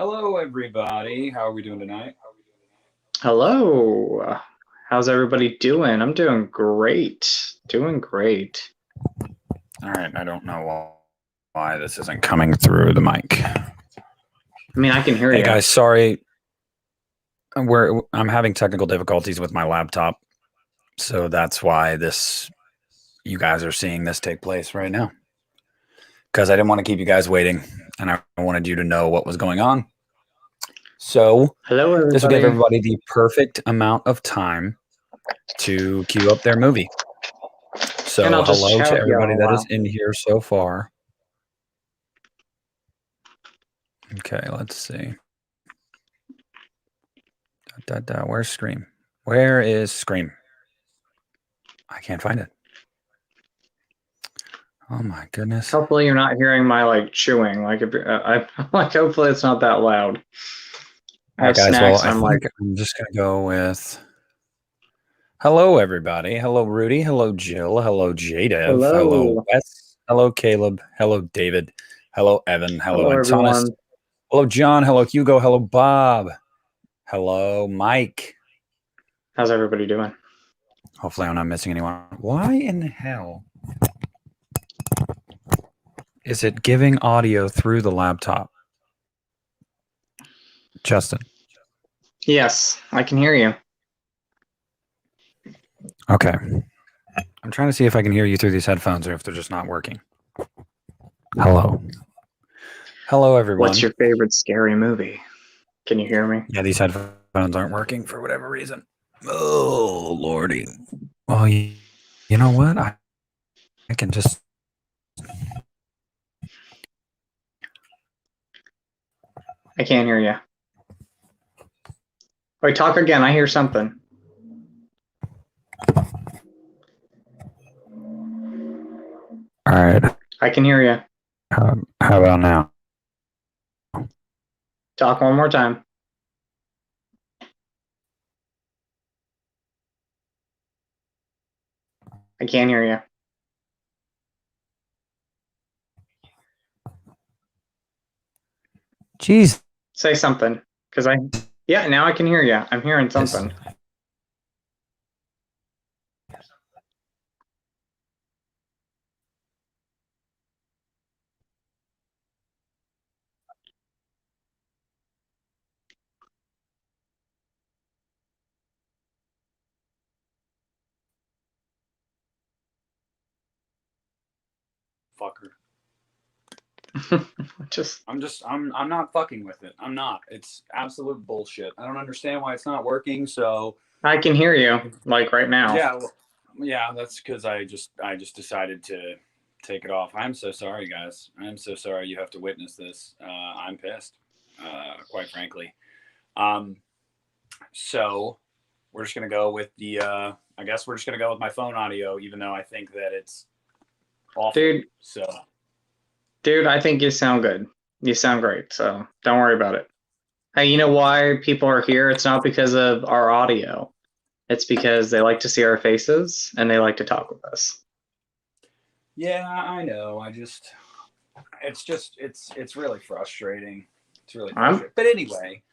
Hello, everybody. How are we doing tonight? Hello. How's everybody doing? I'm doing great. Doing great. All right. I don't know why this isn't coming through the mic. I mean, I can hear Hey, you. guys. Sorry. I'm having technical difficulties with my laptop. So that's why you guys are seeing this take place right now. Because I didn't want to keep you guys waiting and I wanted you to know what was going on. So Hello, this will give everybody. everybody the perfect amount of time to queue up their movie. And So I'll just hello to shout everybody y'all that is out. in here so far. Okay, let's see. Where's Scream? Where is Scream? I can't find it. Oh my goodness. Hopefully, you're not hearing my chewing. Hopefully, it's not that loud. I All right, have guys. Well, snacks. I And I'm think I'm just gonna go with hello, everybody. Hello, Rudy. Hello, Jill. Hello, Jadev. Hello, hello, Wes. Hello, Caleb. Hello, David. Hello, Evan. Hello, hello, Antonis. everyone. Hello, John. Hello, Hugo. Hello, Bob. Hello, Mike. How's everybody doing? Hopefully, I'm not missing anyone. Why in the hell is it giving audio through the laptop? Justin. Yes, I can hear you. Okay. I'm trying to see if I can hear you through these headphones or if they're just not working. Hello. Hello, everyone. What's your favorite scary movie? Can you hear me? Yeah, these headphones aren't working for whatever reason. Oh, Lordy. Well, you know what? I can just. I can't hear you. Wait, talk again. I hear something. All right. I can hear you. How about now? Talk one more time. I can't hear you. Jeez. Say something. Yeah, now I can hear you. I'm hearing something. Fucker. Just I'm not fucking with it. I'm not. It's absolute bullshit. I don't understand why it's not working. So I can hear you like right now. yeah, that's because I just decided to take it off. I'm so sorry, guys. I'm so sorry you have to witness this. I'm pissed, quite frankly. Um, so we're just gonna go with the. I guess we're just gonna go with my phone audio, even though I think that it's awful. Dude, So I think you sound good. You sound great, so don't worry about it. Hey, you know why people are here? It's not because of our audio. It's because they like to see our faces and they like to talk with us. yeah, I know. It's really frustrating. It's really I'm frustrating. But anyway,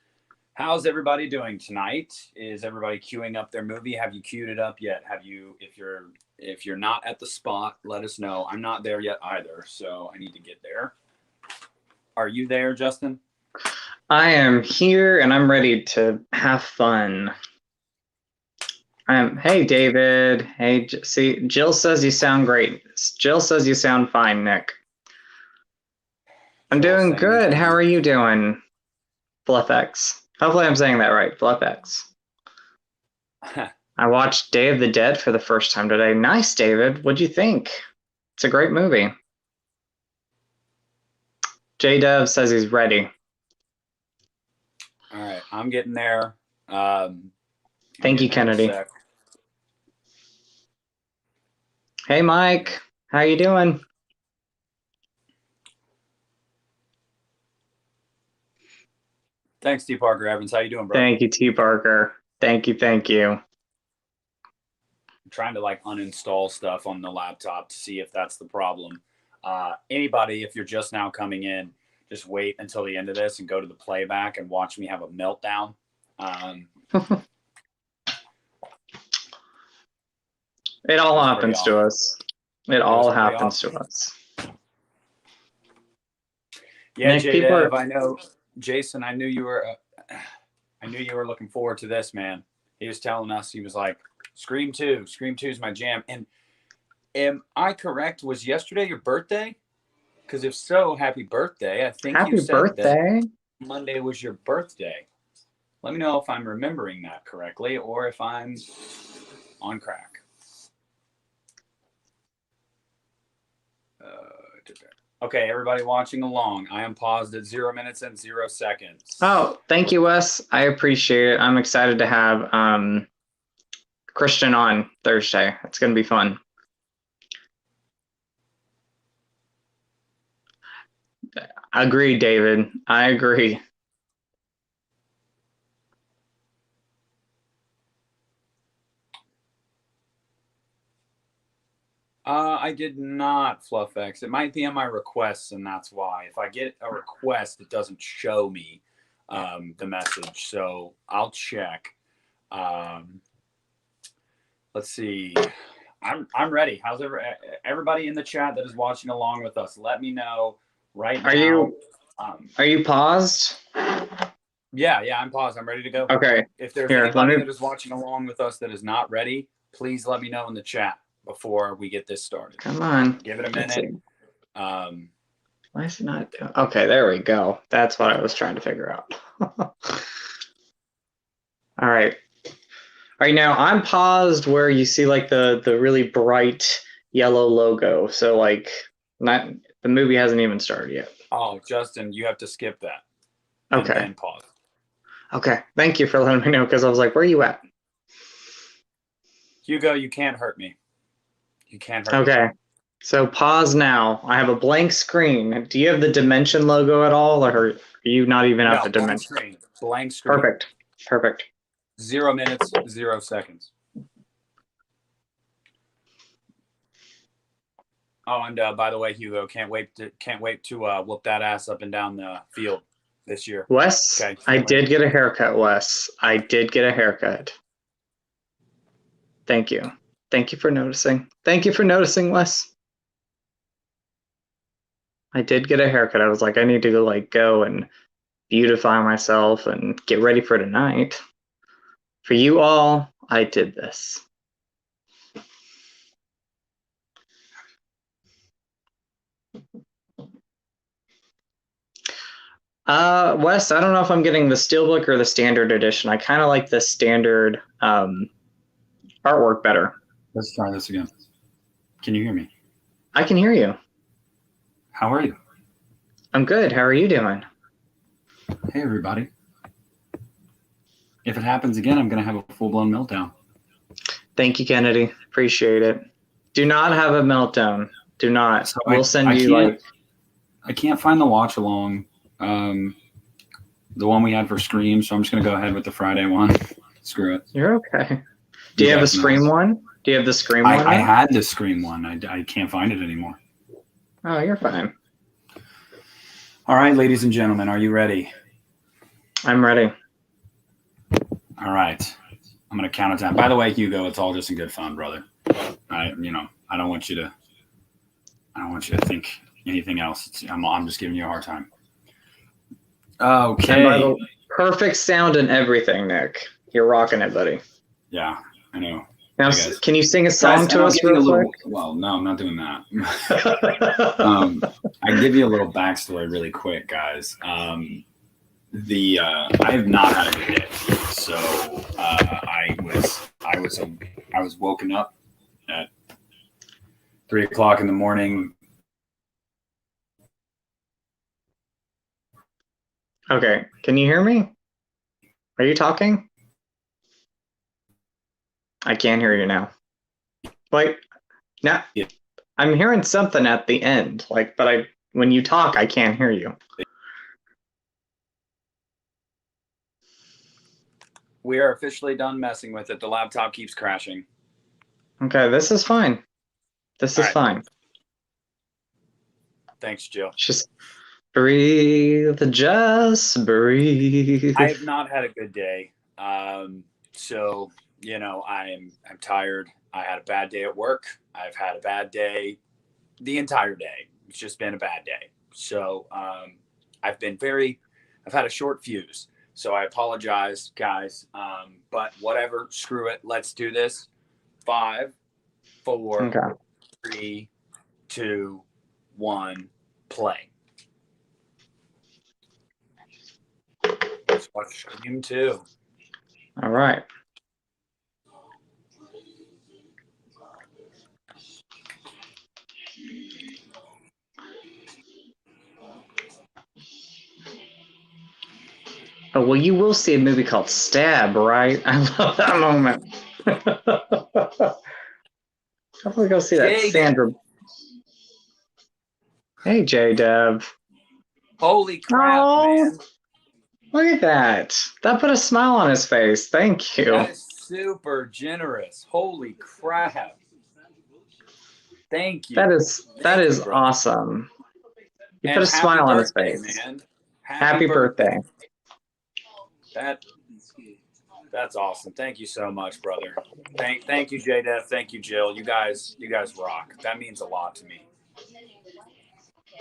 how's everybody doing tonight? Is everybody queuing up their movie? Have you queued it up yet? Have you? If you're not at the spot, let us know. I'm not there yet either, so I need to get there. Are you there, Justin? I am here and I'm ready to have fun. Hey David. Hey, see, Jill says you sound great. Jill says you sound fine, Nick. I'm doing good. How are you doing, FluffX? Hopefully I'm saying that right, FluffX. I watched Day of the Dead for the first time today. Nice, David. What'd you think? It's a great movie. J-Dove says he's ready. All right, I'm getting there. Thank you, Kennedy. Hey, Mike. How you doing? Thanks, T. Parker Evans. How you doing, bro? Thank you, T. Parker. Thank you, thank you. I'm trying to uninstall stuff on the laptop to see if that's the problem. Anybody, if you're just now coming in, just wait until the end of this and go to the playback and watch me have a meltdown. It all happens to us. It all happens to us. Yeah, J-Dev, I know. Jason, I knew you were looking forward to this, man. He was telling us, he was like, Scream 2 is my jam. And am I correct? Was yesterday your birthday? Because if so, happy birthday. I think you said that Monday was your birthday. Let me know if I'm remembering that correctly or if I'm on crack. Okay, everybody watching along, I am paused at 0 minutes and 0 seconds. Oh, thank you, Wes. I appreciate it. I'm excited to have Christian on Thursday. It's going to be fun. Agreed, David. I agree. I did not, FluffX. It might be on my requests, and that's why. If I get a request, it doesn't show me the message. So I'll check. Let's see. I'm ready. How's everybody in the chat that is watching along with us? Let me know right now. Are you paused? Yeah, I'm paused. I'm ready to go. Okay. If there's anybody that is watching along with us that is not ready, please let me know in the chat before we get this started. Come on. Give it a minute. Why is it not doing? Okay, there we go. That's what I was trying to figure out. All right. All right, now I'm paused where you see like the really bright yellow logo. So like the movie hasn't even started yet. Oh, Justin, you have to skip that. Okay. And then pause. Okay. Thank you for letting me know because I was like, where are you at? Hugo, you can't hurt me. You can't hurt me. Okay. So pause now. I have a blank screen. Do you have the Dimension logo at all, or are you not even at the Dimension? Blank screen. Perfect. 0 minutes, 0 seconds. Oh, and by the way, Hugo, can't wait to whoop that ass up and down the field this year. Wes, okay, I did get a haircut, Wes. I did get a haircut. Thank you. Thank you for noticing. Thank you for noticing, Wes. I did get a haircut. I was like, I need to go and beautify myself and get ready for tonight. For you all, I did this. Wes, I don't know if I'm getting the Steelbook or the standard edition. I kind of like the standard artwork better. Let's try this again. Can you hear me? I can hear you. How are you? I'm good. How are you doing? Hey, everybody. If it happens again, I'm going to have a full-blown meltdown. Thank you, Kennedy. Appreciate it. Do not have a meltdown. Do not. So we'll send you I can't find the watch along, the one we had for Scream, so I'm just going to go ahead with the Friday one. Screw it. You're okay. Do you have a Scream one? Do you have the Scream one? I had the Scream one. I can't find it anymore. Oh, you're fine. All right, ladies and gentlemen, are you ready? I'm ready. All right. I'm going to count it down. By the way, Hugo, it's all just in good fun, brother. I don't want you to think anything else. I'm just giving you a hard time. Okay. Perfect sound and everything, Nick. You're rocking it, buddy. Yeah, I know. Now, can you sing a song to us real quick? Well, no, I'm not doing that. I can give you a little backstory really quick, guys. I have not had a good day, so I was woken up at 3 o'clock in the morning. Okay, can you hear me? Are you talking? I can't hear you now. Now yeah. I'm hearing something at the end, but when you talk, I can't hear you. We are officially done messing with it. The laptop keeps crashing. Okay, this is fine. This is fine. Thanks, Jill. Breathe, just breathe. I have not had a good day. So I'm tired. I had a bad day at work. I've had a bad day the entire day. It's just been a bad day. So I've been I've had a short fuse. So I apologize, guys. But whatever, screw it. Let's do this. 5, 4, Okay. 3, 2, 1, play. Let's watch Scream 2. All right. Oh, well, you will see a movie called Stab, right? I love that moment. Definitely go see that. Jay Dev. Sandra. Hey, J Dev. Holy crap, Oh, man. look at that. That put a smile on his face. Thank you. That is super generous. Holy crap. Thank you. That Thank you, is brother. awesome. You And put a happy smile on his birthday, face. man. Happy birthday. That's awesome. Thank you so much, brother. Thank you, J-Dev. Thank you, Jill. You guys rock. That means a lot to me.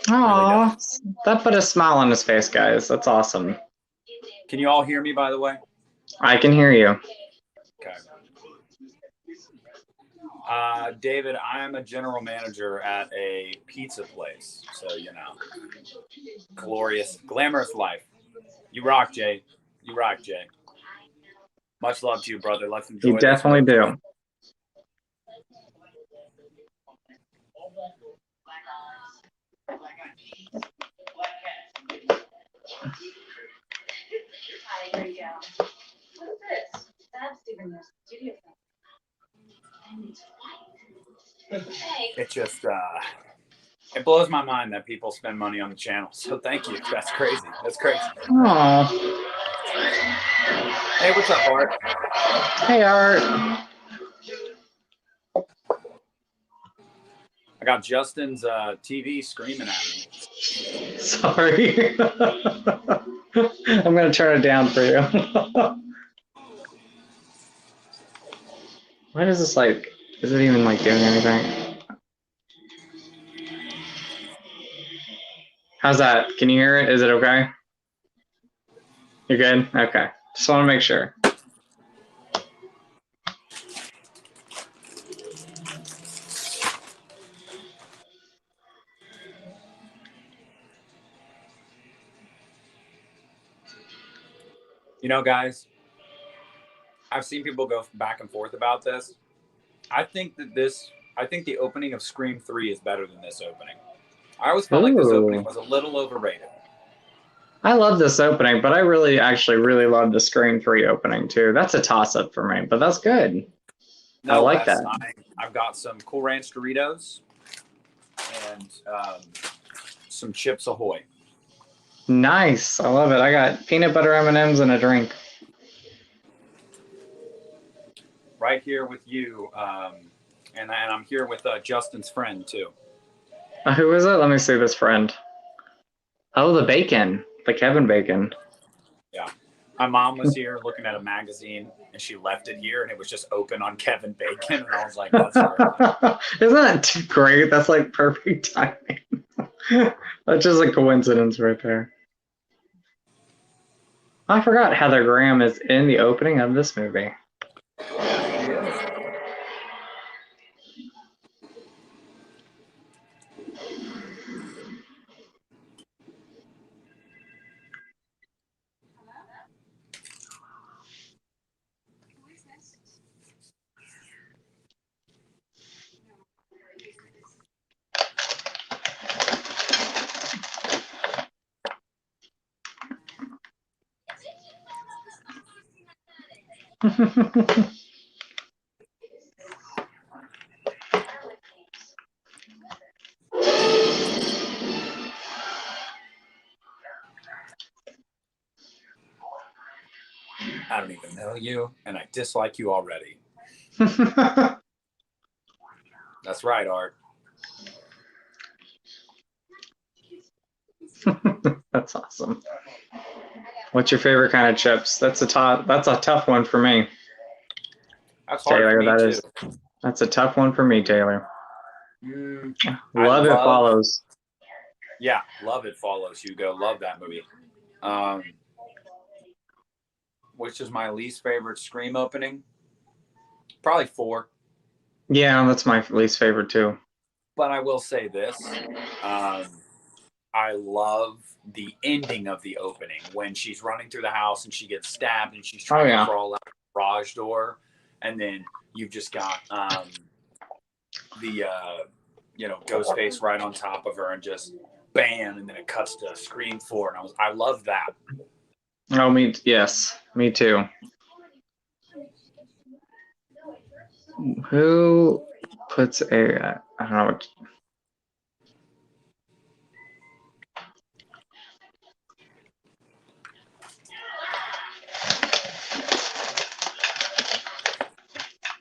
Really Aw, does. that put a smile on his face, guys. That's awesome. Can you all hear me, by the way? I can hear you. Okay. David, I am a general manager at a pizza place. So, glorious, glamorous life. You rock, Jay. You rock, Jay. Much love to you, brother. Let's enjoy You this definitely movie. do. It just it blows my mind that people spend money on the channel. So thank you. That's crazy. That's crazy. Aw. Hey, what's up, Art? Hey, Art. I got Justin's TV screaming at me. Sorry. I'm going to turn it down for you. Why does this is it even doing anything? How's that? Can you hear it? Is it okay? You're good? Okay. Just want to make sure. Guys, I've seen people go back and forth about this. I think the opening of Scream 3 is better than this opening. I always felt like this opening Ooh. was a little overrated. I love this opening, but I really love the Scream 3 opening too. That's a toss-up for me, but that's good. I No, like that. I've got some Cool Ranch Doritos and some Chips Ahoy. Nice. I love it. I got peanut butter M&Ms and a drink. Right here with you, and I'm here with Justin's friend too. Who is it? Let me see this friend. Oh, the Bacon. The Kevin Bacon. Yeah. My mom was here looking at a magazine and she left it here and it was just open on Kevin Bacon. And I was like, that's perfect. Isn't that great? That's perfect timing. That's just a coincidence right there. I forgot Heather Graham is in the opening of this movie. Yeah, she is. I don't even know you and I dislike you already. That's right, Art. That's awesome. What's your favorite kind of chips? That's a tough one for me. That's hard for Taylor, me too. that's a tough one for me, Taylor. I Love It love, Follows. yeah, Love It Follows, Hugo. Love that movie. Um, which is my least favorite Scream opening? Probably 4. Yeah, that's my least favorite too. But I will say this. Um, I love the ending of the opening when she's running through the house and she gets stabbed and she's Oh trying to yeah. crawl out the garage door. And then you've just got the Ghostface right on top of her and just bam, and then it cuts to Scream 4, and I love that. Oh, yes, me too. Who puts a? I don't know. What,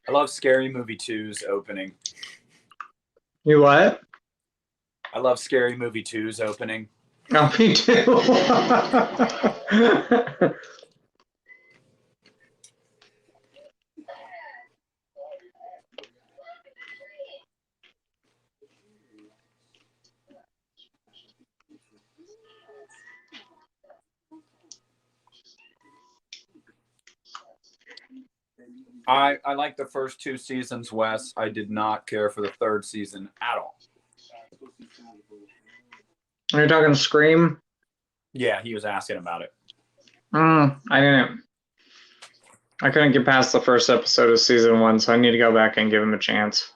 I love Scary Movie 2's opening. you what? I love Scary Movie 2's opening. Oh, me too. I like the first 2 seasons, Wes. I did not care for the 3rd season at all. Are you talking Scream? Yeah, he was asking about it. I didn't. I couldn't get past the first episode of season 1, so I need to go back and give him a chance.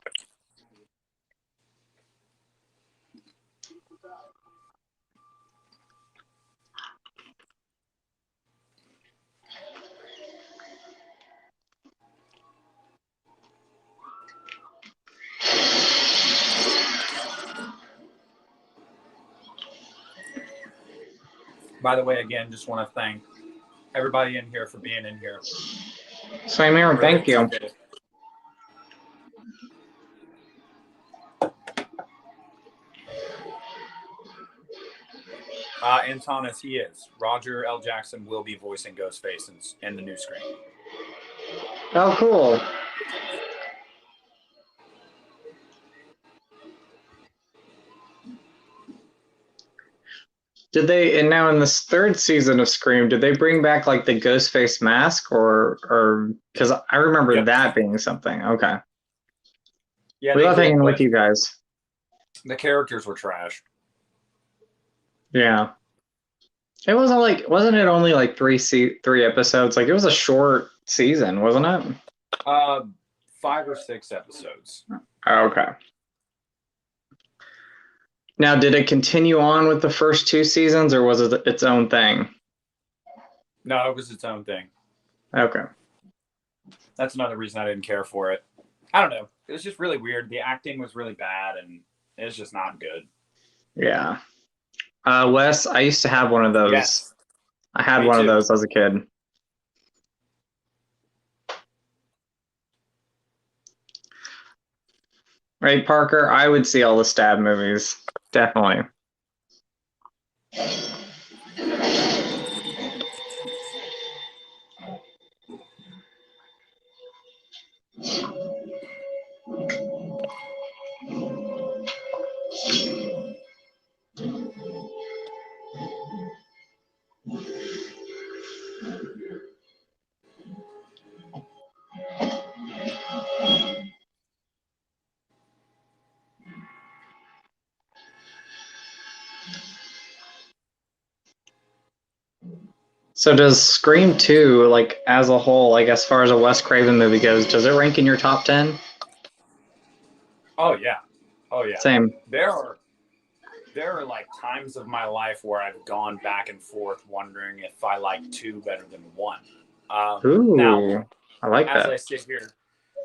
By the way, again, just want to thank everybody in here for being in here. Same here. Really thank you. Antonis, he is. Roger L. Jackson will be voicing Ghostface in the new Scream. Oh, cool. Did they, and now in this 3rd season of Scream, did they bring back like the Ghostface mask or because I remember that being something. Okay. Yeah, we love hanging with you guys. The characters were trash. Yeah. It wasn't it only like 3 episodes? Like it was a short season, wasn't it? 5 or 6 episodes. Okay. Now, did it continue on with the first 2 seasons, or was it its own thing? No, it was its own thing. Okay. That's another reason I didn't care for it. I don't know. It was just really weird. The acting was really bad, and it was just not good. Yeah. Wes, I used to have one of those. Yes. I had one of those as a kid. Right, Parker? I would see all the stab movies. Definitely. So does Scream 2, like as a whole, like as far as a Wes Craven movie goes, does it rank in your top 10? Oh yeah. Oh yeah. Same. There are like times of my life where I've gone back and forth wondering if I like 2 better than 1. Ooh, now, I like that.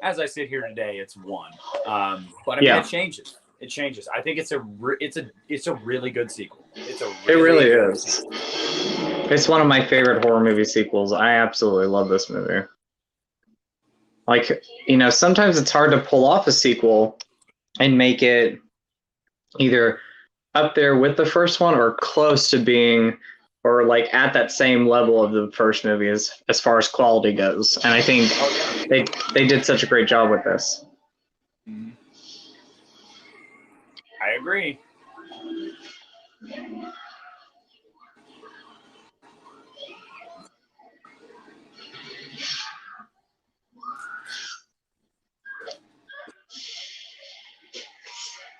As I sit here today, it's 1. But I mean, it changes. It changes. I think it's a really good sequel. It really is. Sequel. It's one of my favorite horror movie sequels. I absolutely love this movie. Like, sometimes it's hard to pull off a sequel and make it either up there with the first one or close to being or like at that same level of the first movie as far as quality goes. And I think Oh yeah. they did such a great job with this. Mhm. I agree.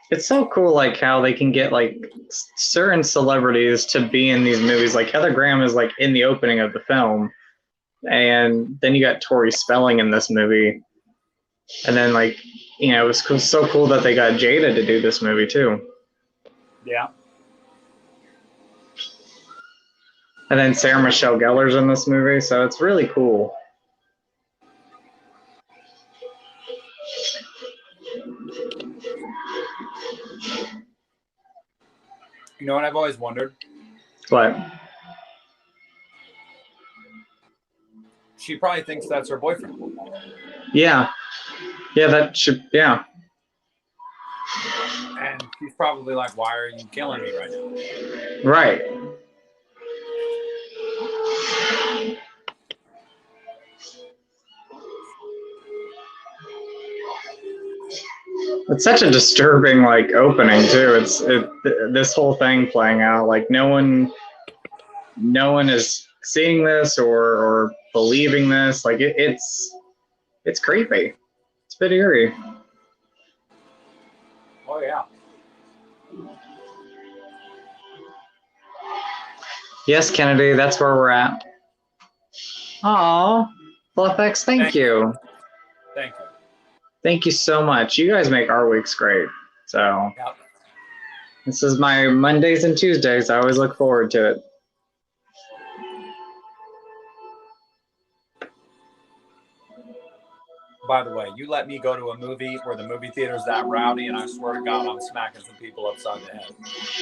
It's so cool, like how they can get like certain celebrities to be in these movies. Like Heather Graham is like in the opening of the film, and then you got Tori Spelling in this movie, and then like it was cool, so cool that they got Jada to do this movie too, Yeah. and then Sarah Michelle Gellar's in this movie, so it's really cool. You know what I've always wondered? But She probably thinks that's her boyfriend. yeah, that should And she's probably like, why are you killing me right now? right. It's such a disturbing like opening too. This whole thing playing out like no one is seeing this or believing this. Like it's creepy. It's a bit eerie. Oh yeah. Yes, Kennedy, that's where we're at. Aw, Fluffx, thank you. Thank you. Thank you so much. You guys make our weeks great. So Yep. this is my Mondays and Tuesdays. I always look forward to it. By the way, you let me go to a movie where the movie theater's that rowdy, and I swear to God, I'm smacking some people upside the head.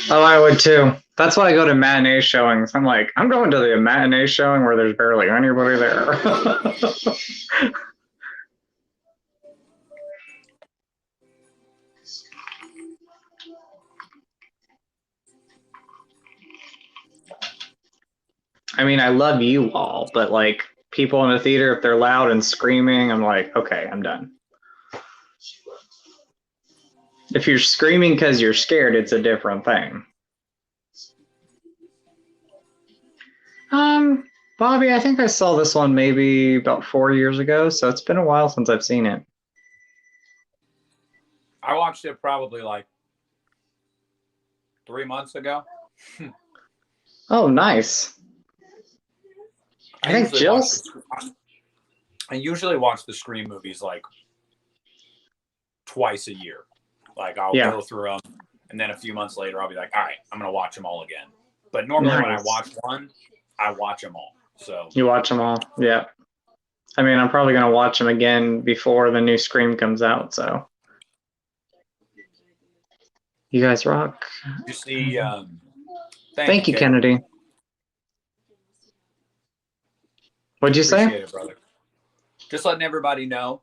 Oh, I would too. That's why I go to matinee showings. I'm like, I'm going to the matinee showing where there's barely anybody there. I mean, I love you all, but like people in the theater, if they're loud and screaming, I'm like, okay, I'm done. If you're screaming because you're scared, it's a different thing. Bobby, I think I saw this one maybe about 4 years ago, so it's been a while since I've seen it. I watched it probably like 3 months ago. Oh, nice. I think Jill's. I usually watch the Scream movies like twice a year. Like I'll go through them, and then a few months later, I'll be like, all right, I'm gonna watch them all again. But normally when I watch one, I watch them all. So you watch them all, yeah. I mean, I'm probably gonna watch them again before the new Scream comes out. So you guys rock. you see, thank you, Kennedy. What'd you say? Appreciate it, brother. Just letting everybody know.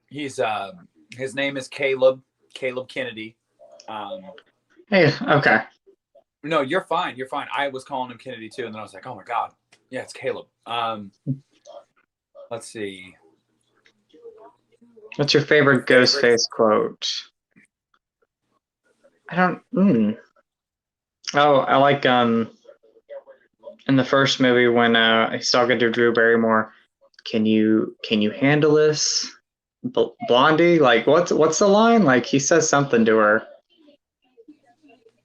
He's his name is Caleb Kennedy. Hey, okay. No, you're fine. You're fine. I was calling him Kennedy too, and then I was like, oh my God, yeah, it's Caleb. Let's see. What's your favorite Ghostface quote? I don't. Oh, I like in the first movie when he's talking to Drew Barrymore. Can you handle this, Blondie? Like what's the line? Like he says something to her.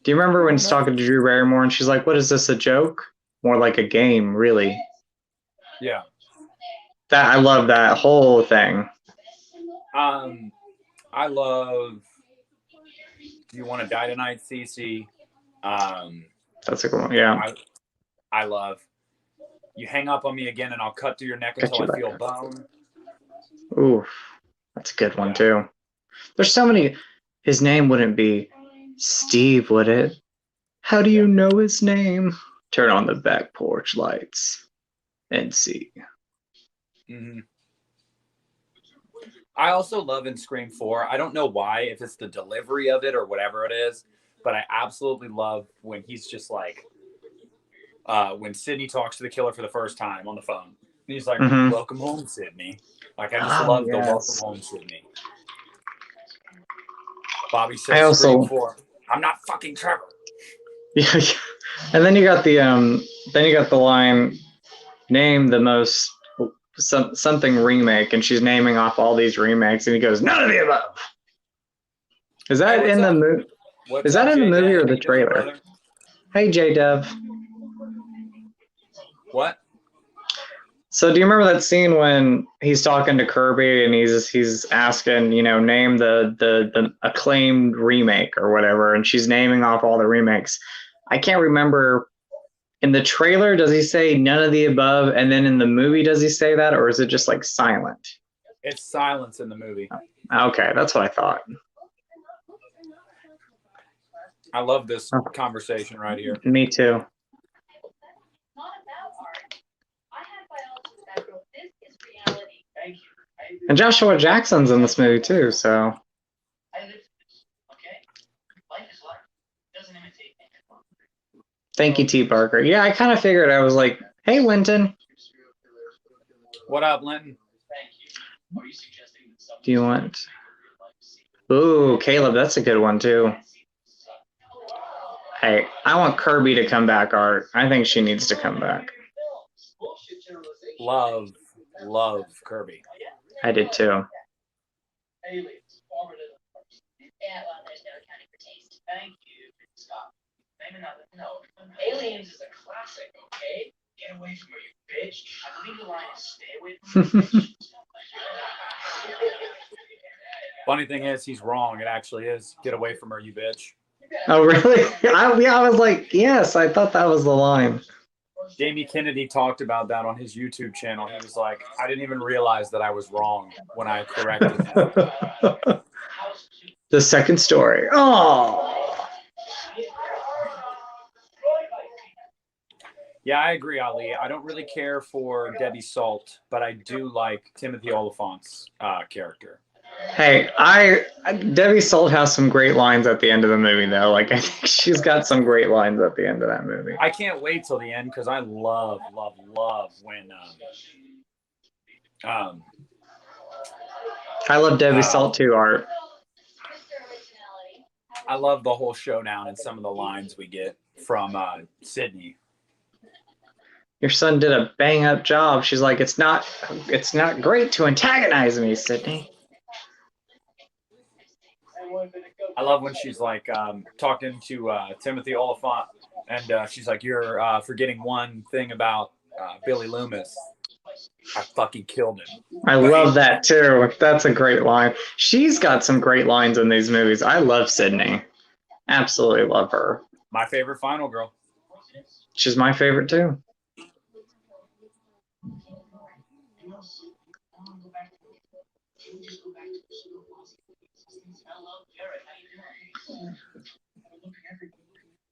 Do you remember when he's talking to Drew Barrymore and she's like, "What is this, a joke? More like a game, really." Yeah. That I love that whole thing. I love Do You Want to Die Tonight, Cece. That's a good one. Yeah. I love You Hang Up on Me Again and I'll cut through your neck until I feel bone. Oof. That's a good one too. There's so many. His name wouldn't be Steve, would it? How do you know his name? Turn on the back porch lights and see. Mm-hmm. I also love in Scream 4. I don't know why, if it's the delivery of it or whatever it is, but I absolutely love when he's just like, when Sidney talks to the killer for the first time on the phone. And he's like, Mm-hmm. "Welcome home, Sidney." Like, I just Oh love the "Welcome yes. home, Sidney." Bobby I says, "Scream also 4. I'm not fucking Trevor." yeah, and then you got the line, name the most something remake, and she's naming off all these remakes, and he goes, none of the above. Is Hey, that what's in the up? movie? What's Is that up, in the J movie Dev? or How the you doing, trailer? brother? Hey, J Dev. What? So do you remember that scene when he's talking to Kirby and he's asking, name the acclaimed remake or whatever, and she's naming off all the remakes. I can't remember. In the trailer, does he say none of the above, and then in the movie, does he say that, or is it just like silent? It's silence in the movie. Okay, that's what I thought. I love this conversation right here. Me too. And Joshua Jackson's in this movie too, so. Thank you, T. Barker. Yeah, I kind of figured. I was like, hey, Linton. What up, Linton? Do you want? Ooh, Caleb, that's a good one too. Hey, I want Kirby to come back, Art. I think she needs to come back. Love Kirby. I did too. Aliens is a classic, okay? Get away from her, you bitch. I believe the line is stay away from her. Funny thing is, he's wrong. It actually is. Get away from her, you bitch. Oh, really? I was like, yes, I thought that was the line. Jamie Kennedy talked about that on his YouTube channel. He was like, I didn't even realize that I was wrong when I corrected him. The second story. Oh. Yeah, I agree, Ali. I don't really care for Debbie Salt, but I do like Timothy Oliphant's character. Hey, Debbie Salt has some great lines at the end of the movie, though. Like, I think she's got some great lines at the end of that movie. I can't wait till the end because I love when I love Debbie Salt too, Art. I love the whole showdown and some of the lines we get from Sydney. Your son did a bang up job. She's like, it's not great to antagonize me, Sydney. I love when she's like talking to Timothy Oliphant, and she's like, "You're forgetting one thing about Billy Loomis. I fucking killed him." I love that too. That's a great line. She's got some great lines in these movies. I love Sydney. Absolutely love her. My favorite final girl. She's my favorite too.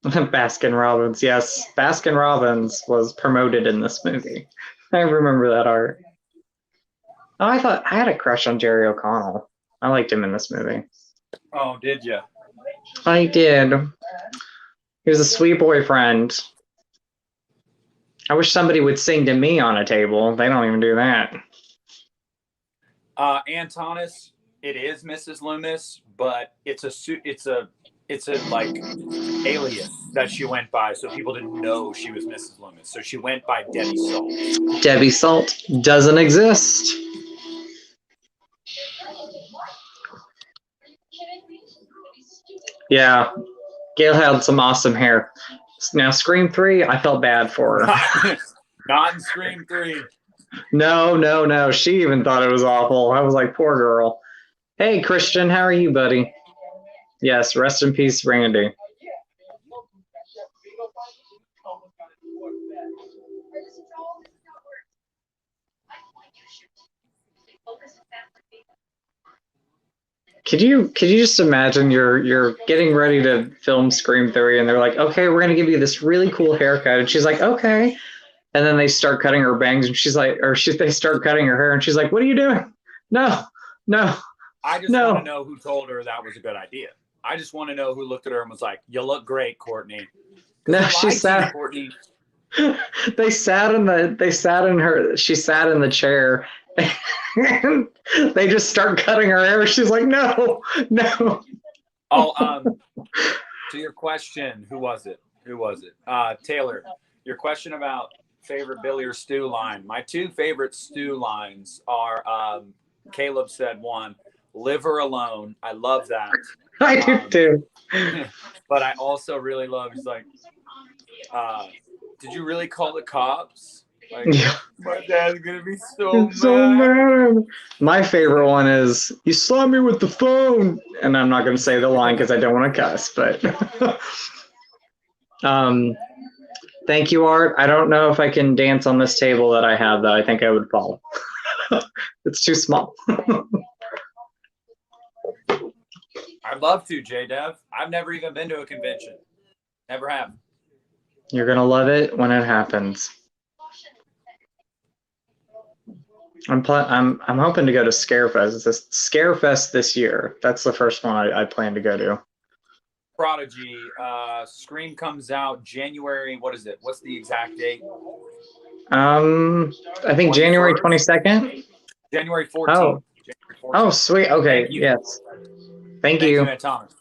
Baskin Robbins, yes. Baskin Robbins was promoted in this movie. I remember that, Art. Oh, I thought I had a crush on Jerry O'Connell. I liked him in this movie. Oh, did you? I did. He was a sweet boyfriend. I wish somebody would sing to me on a table. They don't even do that. Antonis, it is Mrs. Loomis, but it's a like alias that she went by, so people didn't know she was Mrs. Loomis. So she went by Debbie Salt. Debbie Salt doesn't exist. Yeah, Gail had some awesome hair. Now, Scream 3, I felt bad for her. Not in Scream 3. No. She even thought it was awful. I was like, poor girl. Hey, Christian, how are you, buddy? Yes, rest in peace, Randy. Could you just imagine you're getting ready to film Scream 3 and they're like, okay, we're gonna give you this really cool haircut, and she's like, okay, and then they start cutting her bangs and she's like, they start cutting her hair and she's like, what are you doing? No, No, I just want to no, know who told her that was a good idea. I just want to know who looked at her and was like, "You look great, Courtney." Because no. they She lied to you, sat. Courtney. She sat in the chair. And they just start cutting her hair. She's like, no, no. Oh, to your question, who was it? Who was it? Taylor, your question about favorite Billy or Stu line. My two favorite Stu lines are Caleb said one, "Live her alone." I love that. I do too. But I also really love, he's like, did you really call the cops? Like, Yeah. my dad's going to be so It's so mad. mad. My favorite one is, you slapped me with the phone. And I'm not going to say the line because I don't want to cuss, but thank you, Art. I don't know if I can dance on this table that I have, though. I think I would fall. It's too small. I'd love to, J-Dev. I've never even been to a convention. Never have. You're going to love it when it happens. I'm hoping to go to Scarefest this year. That's the first one I plan to go to. Prodigy, Scream comes out January. What is it? What's the exact date? I think January 22nd. January 14th. Oh. January 14th. Oh, sweet. Okay. Thank you. Yes. Thank you, you. Thomas.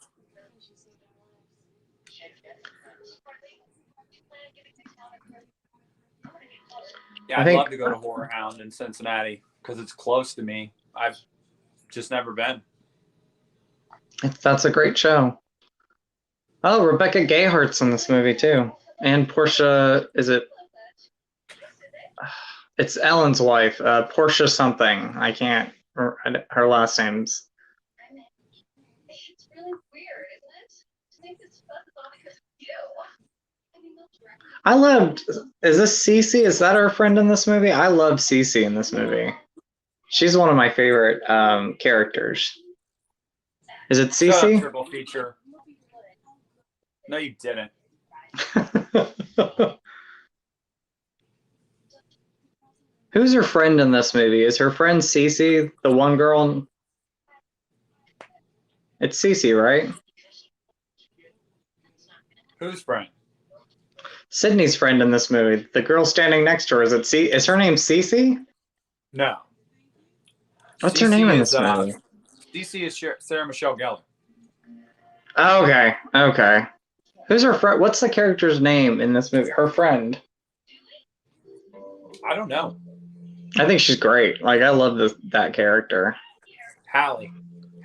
Yeah, I'd love to go to Horror Hound in Cincinnati because it's close to me. I've just never been. That's a great show. Oh, Rebecca Gayheart's in this movie too, and Portia. Is it? It's Ellen's wife, Portia something. I can't. Her last name's. It's really weird, isn't it? I loved. Is this Cece? Is that our friend in this movie? I love Cece in this movie. She's one of my favorite characters. Is it Cece? Shut up, triple feature. No, you didn't. Who's her friend in this movie? Is her friend Cece the one girl? It's Cece, right? Whose friend? Sydney's friend in this movie. The girl standing next to her. Is her name Cece? No. What's her name in this movie? Cece is Sarah Michelle Gellar. Oh, okay. Okay. Who's her friend? What's the character's name in this movie? Her friend. I don't know. I think she's great. Like, I love that character. Hallie.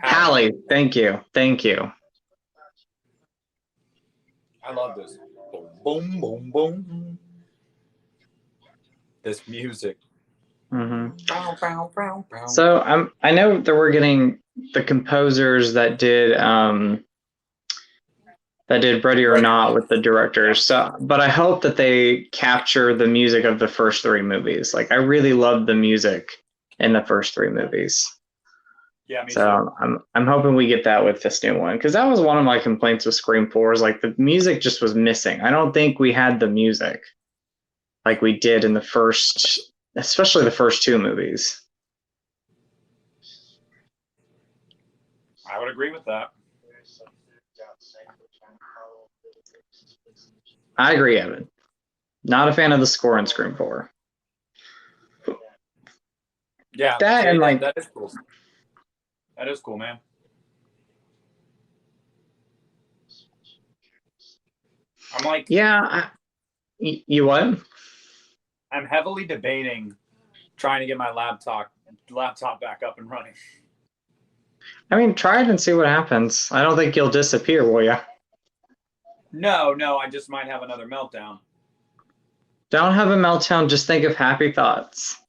Hallie. Thank you. Thank you. I love this. Boom, boom, boom. This music. Mm-hmm. Bow, bow, bow, bow. So I know that we're getting the composers that did Ready or Not with the directors. So, but I hope that they capture the music of the first three movies. Like, I really loved the music in the first three movies. Yeah, me so too. I'm hoping we get that with this new one, because that was one of my complaints with Scream 4 is like the music just was missing. I don't think we had the music like we did in the first, especially the first two movies. I would agree with that. I agree, Evan. Not a fan of the score in Scream 4. Yeah, that is cool. That is cool, man. I'm like, yeah. You what? I'm heavily debating trying to get my laptop back up and running. I mean, try it and see what happens. I don't think you'll disappear, will you? No, I just might have another meltdown. Don't have a meltdown. Just think of happy thoughts.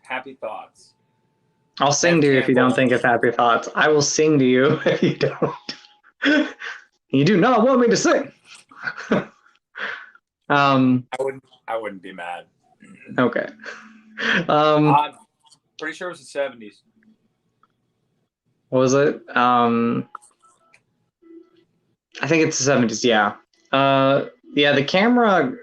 Happy thoughts. I'll sing to you if you don't think of happy thoughts. I will sing to you if you don't. You do not want me to sing. I wouldn't be mad. Okay. I'm pretty sure it was the 70s. What was it? I think it's the 70s. Yeah. Yeah. The camera.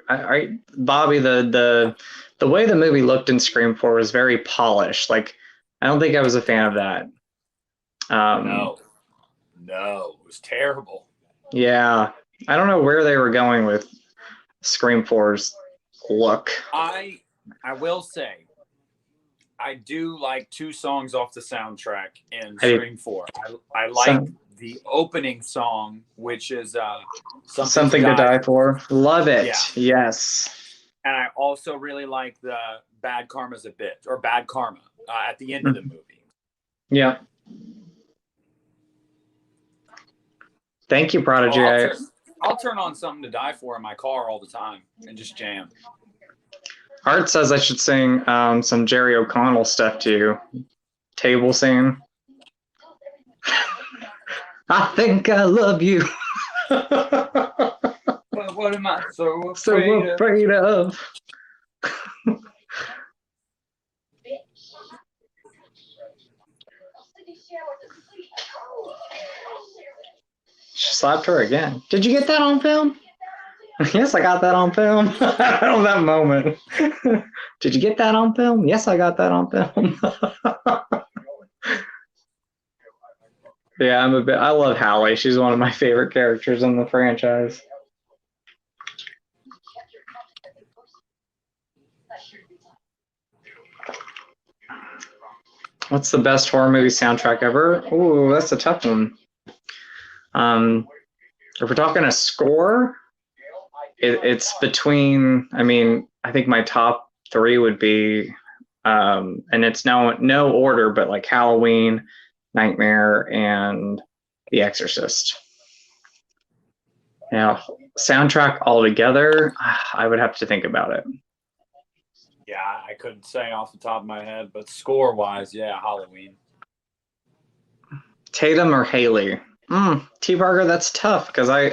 Bobby. The way the movie looked in Scream 4 was very polished. Like, I don't think I was a fan of that. No, it was terrible. Yeah, I don't know where they were going with Scream 4's look. I will say, I do like 2 songs off the soundtrack in Scream 4. I like the opening song, which is Something to Die For. Love it. Yeah. Yes. And I also really like the Bad Karma's a Bitch, or Bad Karma, at the end of the movie. Yeah. Thank you, Prodigy. I'll turn on Something to Die For in my car all the time and just jam. Art says I should sing some Jerry O'Connell stuff to you. Table scene. I think I love you. But what am I so afraid of? She slapped her again. Did you get that on film? Yes, I got that on film. I don't that moment. Did you get that on film? Yes, I got that on film. Yeah, I love Hallie. She's one of my favorite characters in the franchise. What's the best horror movie soundtrack ever? Ooh, that's a tough one. If we're talking a score, it's between. I mean, I think my top 3 would be, and it's no order, but like Halloween, Nightmare, and The Exorcist. Now, soundtrack altogether, I would have to think about it. Yeah, I couldn't say off the top of my head, but score-wise, yeah, Halloween. Tatum or Haley? T Parker, that's tough because I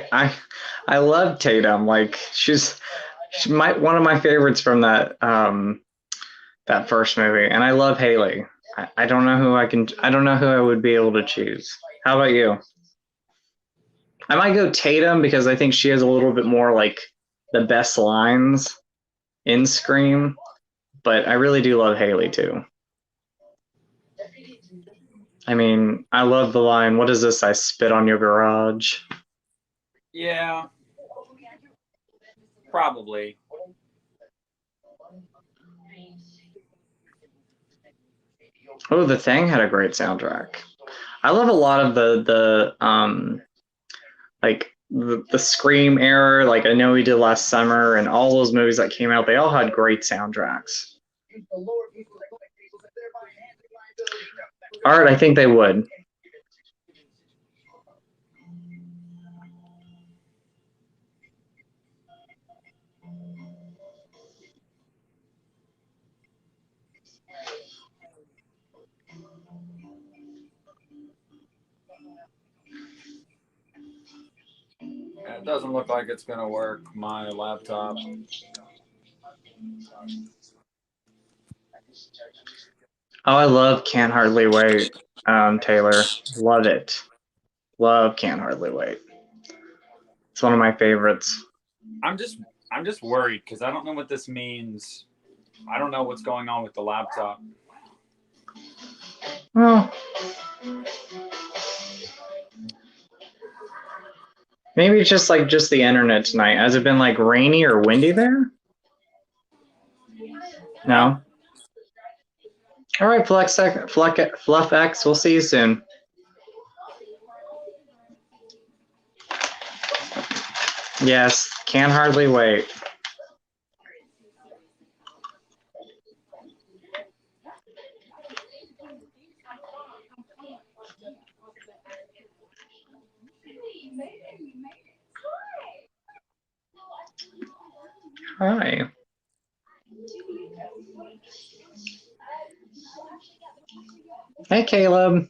love Tatum. Like she's one of my favorites from that that first movie, and I love Haley. I don't know who I don't know who I would be able to choose. How about you? I might go Tatum because I think she has a little bit more like the best lines in Scream, but I really do love Haley too. I mean, I love the line, "What is this? I spit on your garage." Yeah, probably. Oh, The Thing had a great soundtrack. I love a lot of the like the Scream era, like I Know We Did Last Summer, and all those movies that came out. They all had great soundtracks. Art, I think they would. It doesn't look like it's going to work, my laptop. Oh, I love Can't Hardly Wait, Taylor. Love it. Love Can't Hardly Wait. It's one of my favorites. I'm just worried because I don't know what this means. I don't know what's going on with the laptop. Well, maybe it's just the internet tonight. Has it been like rainy or windy there? No. All right, Fluff X. We'll see you soon. Yes, Can't Hardly Wait. Hi. Hey, Caleb.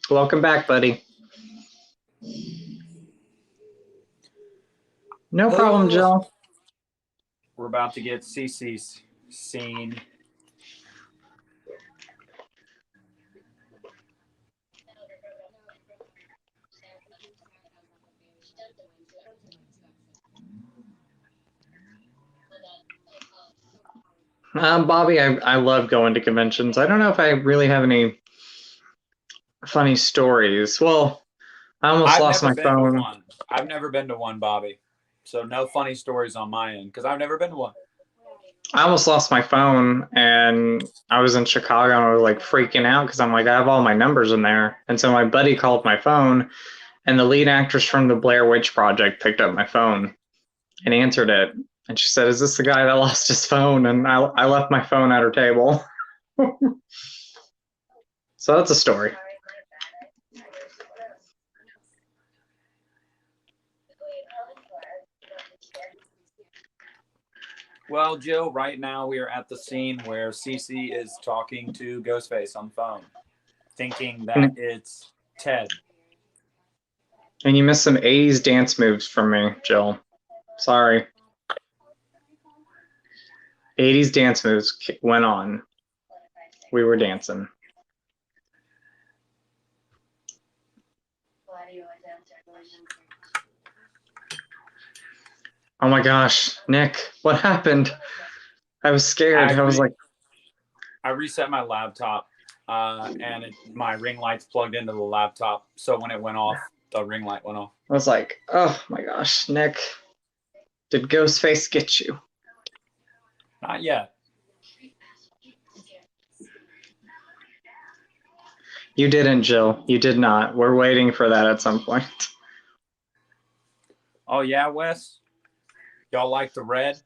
Welcome back, buddy. No problem, Jill. We're about to get Cece's scene. Bobby, I love going to conventions. I don't know if I really have any funny stories. Well, I almost I've lost never my been to phone. one. I've never been to one, Bobby. So no funny stories on my end because I've never been to one. I almost lost my phone, and I was in Chicago, and I was like freaking out because I'm like, I have all my numbers in there. And so my buddy called my phone, and the lead actress from the Blair Witch Project picked up my phone and answered it. And she said, "Is this the guy that lost his phone?" And I left my phone at her table. So that's a story. Well, Jill, right now we are at the scene where Cece is talking to Ghostface on the phone, thinking that it's Ted. And you missed some 80s dance moves from me, Jill. Sorry. 80s dance moves went on. We were dancing. Oh my gosh, Nick, what happened? I was scared. I was like, I reset my laptop, and my ring light's plugged into the laptop. So when it went off, the ring light went off. I was like, oh my gosh, Nick, did Ghostface get you? Not yet. You didn't, Jill. You did not. We're waiting for that at some point. Oh yeah, Wes? Y'all like the red?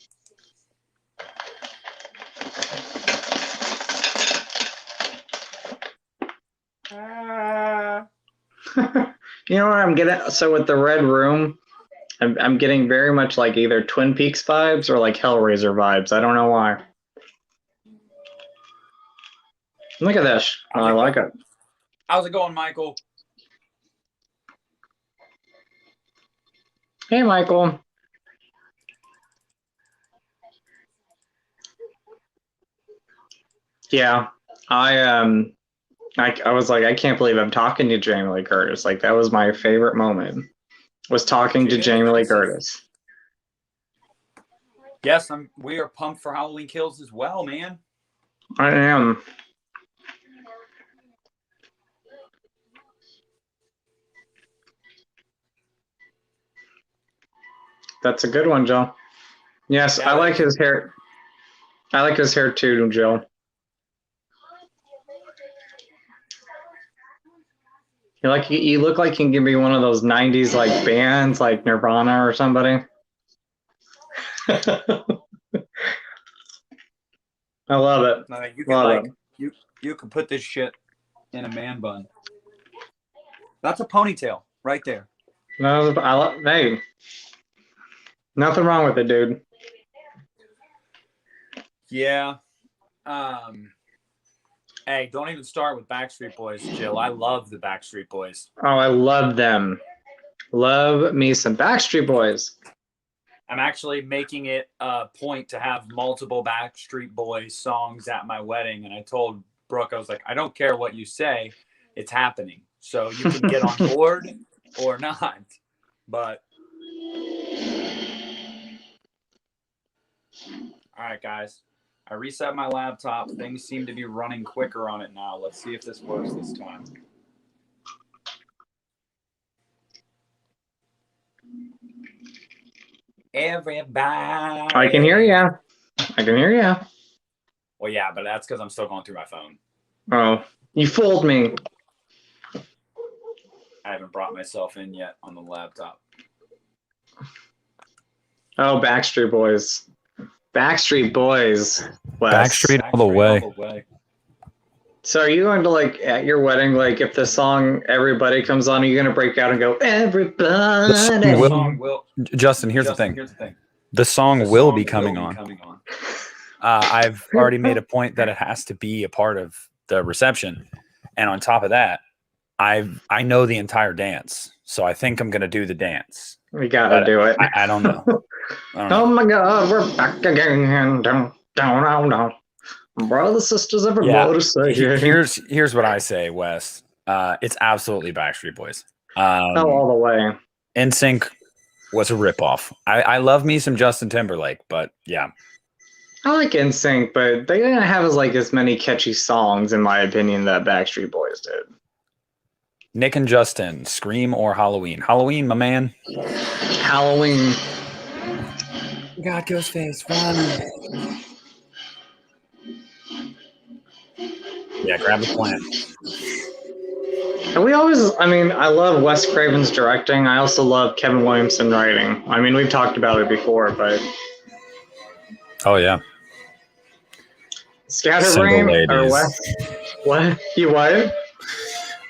You know what I'm getting? So with the red room, I'm getting very much like either Twin Peaks vibes or like Hellraiser vibes. I don't know why. Look at this. Oh, I like it. How's it going, Michael? Hey, Michael. Yeah, I was like, I can't believe I'm talking to Jamie Lee Curtis. Like that was my favorite moment. Was talking to Jamie Lee Curtis. Yes, we are pumped for Halloween Kills as well, man. I am. That's a good one, Joe. Yes, yeah, I like his hair. I like his hair too, Joe. You look like you can give me one of those '90s like bands, like Nirvana or somebody. I love it. No, you can you can put this shit in a man bun. That's a ponytail right there. No, hey, nothing wrong with it, dude. Yeah. Hey, don't even start with Backstreet Boys, Jill. I love the Backstreet Boys. Oh, I love them. Love me some Backstreet Boys. I'm actually making it a point to have multiple Backstreet Boys songs at my wedding. And I told Brooke, I was like, I don't care what you say. It's happening. So you can get on board or not. But all right, guys. I reset my laptop. Things seem to be running quicker on it now. Let's see if this works this time. Everybody. I can hear you. I can hear you. Well, yeah, but that's because I'm still going through my phone. Oh, you fooled me. I haven't brought myself in yet on the laptop. Oh, Backstreet Boys. Backstreet Boys. Wes. Backstreet all the way. So are you going to like at your wedding, like if the song "Everybody" comes on, are you going to break out and go "Everybody"? The song will, Justin, here's the thing. The song will be coming on. I've already made a point that it has to be a part of the reception, and on top of that, I know the entire dance, so I think I'm going to do the dance. We gotta do it. I don't know. Oh my God, we're back again. Down. Brothers, sisters, everybody say Here's what I say, Wes. It's absolutely Backstreet Boys. All the way. NSYNC was a ripoff. I love me some Justin Timberlake, but yeah. I like NSYNC, but they didn't have as many catchy songs, in my opinion, that Backstreet Boys did. Nick and Justin, Scream or Halloween? Halloween, my man. Halloween. God, Ghostface, run. Yeah, grab the plant. And we always, I mean, I love Wes Craven's directing. I also love Kevin Williamson writing. I mean, we've talked about it before, but Oh, yeah. Scatterbrain or Wes? What? You what?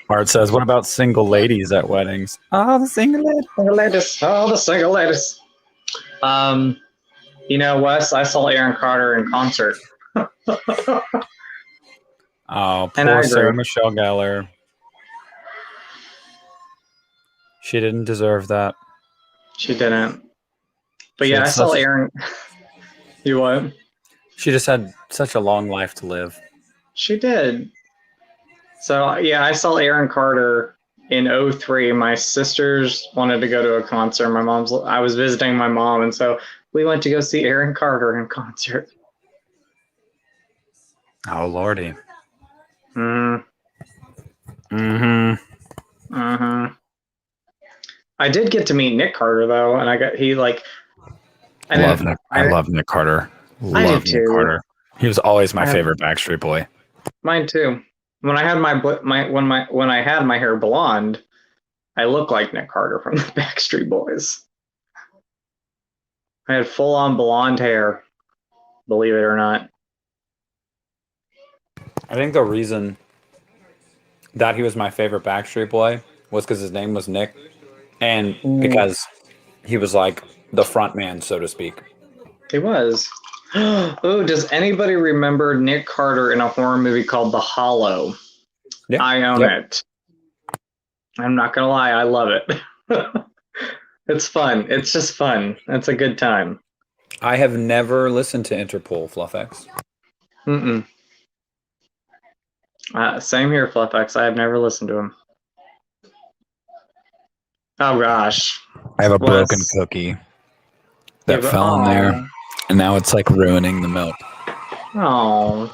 Art says, what about single ladies at weddings? Oh, the single ladies. Single ladies. Oh, the single ladies. You know, Wes, I saw Aaron Carter in concert. Oh, And I poor agree. Sarah Michelle Gellar. She didn't deserve that. She didn't. But She yeah, had I saw such- Aaron. You what? She just had such a long life to live. She did. So yeah, I saw Aaron Carter in 03. My sisters wanted to go to a concert. I was visiting my mom, and so we went to go see Aaron Carter in concert. Oh, Lordy. Mm. Mm-hmm. Mm-hmm. I did get to meet Nick Carter though, and I love Nick Carter. I Love do Nick too. Carter. He was always my favorite Backstreet Boy. Mine too. When I had when I had my hair blonde, I looked like Nick Carter from the Backstreet Boys. I had full on blonde hair, believe it or not. I think the reason that he was my favorite Backstreet Boy was because his name was Nick, and because he was like the front man, so to speak. He was. Oh, does anybody remember Nick Carter in a horror movie called The Hollow? Yeah. I own it. I'm not gonna lie, I love it. It's fun. It's just fun. It's a good time. I have never listened to Interpol, FluffX. Mm-mm. Same here, FluffX. I have never listened to him. Oh gosh. I have a broken Wes. cookie that fell in there, and now it's like ruining the milk. Oh.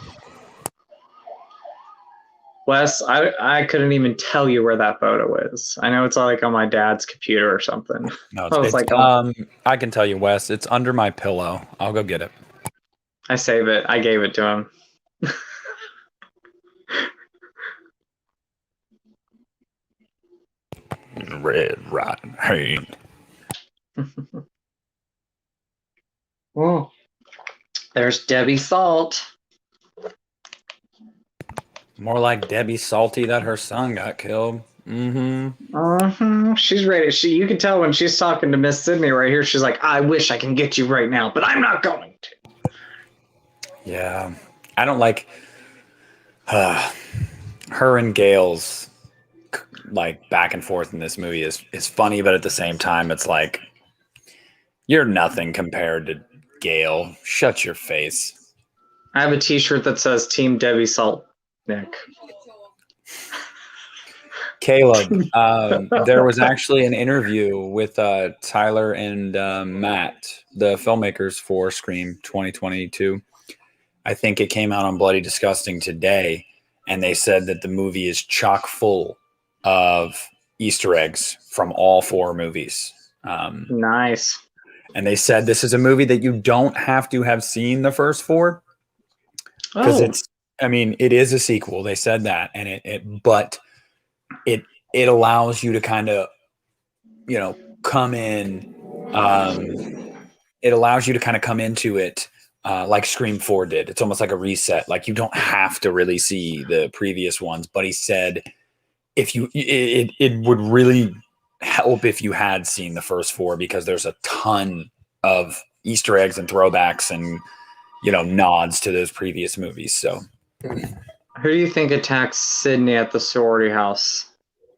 Wes, I couldn't even tell you where that photo is. I know it's like on my dad's computer or something. No, I was like, I can tell you, Wes. It's under my pillow. I'll go get it. I save it. I gave it to him. Red Rotten Hand. Oh, there's Debbie Salt. More like Debbie Salty that her son got killed. She's ready. You can tell when she's talking to Miss Sydney right here. She's like, I wish I can get you right now, but I'm not going to. Yeah. I don't like her and Gail's like back and forth in this movie is funny, but at the same time, it's like you're nothing compared to Gail. Shut your face. I have a T-shirt that says Team Debbie Salt, Nick. Caleb, there was actually an interview with Tyler and Matt, the filmmakers for Scream 2022. I think it came out on Bloody Disgusting today, and they said that the movie is chock full of Easter eggs from all four movies. Nice. And they said this is a movie that you don't have to have seen the first four because it is a sequel. They said that, and but it allows you to kind of, come in. It allows you to kind of come into it like Scream 4 did. It's almost like a reset. Like you don't have to really see the previous ones, but he said it would really help if you had seen the first four because there's a ton of Easter eggs and throwbacks and nods to those previous movies. So who do you think attacks Sydney at the sorority house?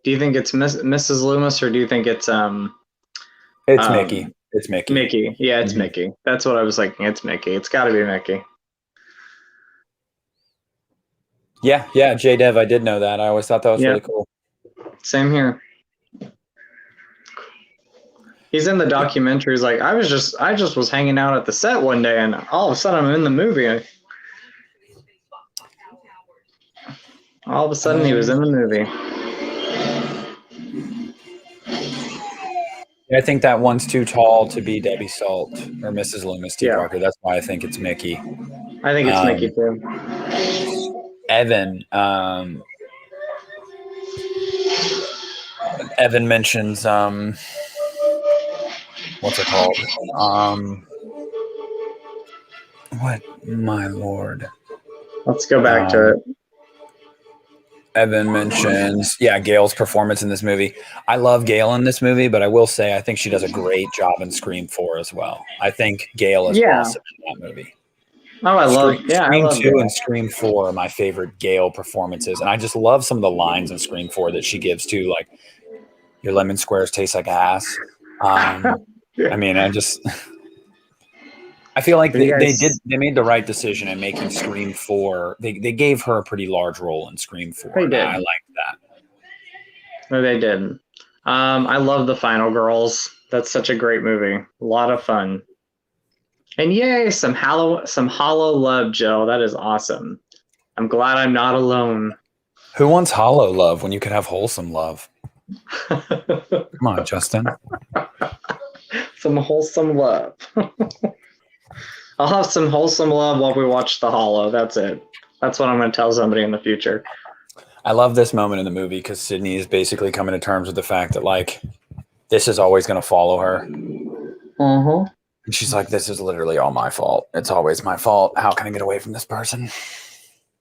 Do you think it's Mrs. Loomis or do you think it's Mickey? It's Mickey. Mickey. Yeah, it's Mickey. That's what I was thinking. It's Mickey. It's got to be Mickey. Yeah, J-Dev, I did know that. I always thought that was really cool. Same here. He's in the documentary. He's like, I just was hanging out at the set one day, and all of a sudden I'm in the movie. All of a sudden he was in the movie. I think that one's too tall to be Debbie Salt or Mrs. Loomis T. Yeah. Parker. That's why I think it's Mickey. I think it's Mickey too. Evan. Evan mentions what's it called? What? My lord. Let's go back to it. Evan mentions, Gail's performance in this movie. I love Gail in this movie, but I will say I think she does a great job in Scream 4 as well. I think Gail is awesome in that movie. Oh, I love Scream 2 Gail. and Scream 4 are my favorite Gail performances, and I just love some of the lines in Scream 4 that she gives too, like your lemon squares taste like ass. I mean, I feel like they made the right decision in making Scream 4. They gave her a pretty large role in Scream 4. They did. I like that. No, they did. I love The Final Girls. That's such a great movie. A lot of fun. And yay, some hollow love, Joe. That is awesome. I'm glad I'm not alone. Who wants hollow love when you could have wholesome love? Come on, Justin. Some wholesome love. I'll have some wholesome love while we watch The Hollow. That's it. That's what I'm going to tell somebody in the future. I love this moment in the movie because Sydney is basically coming to terms with the fact that, like, this is always going to follow her. Uh-huh. And she's like, this is literally all my fault. It's always my fault. How can I get away from this person?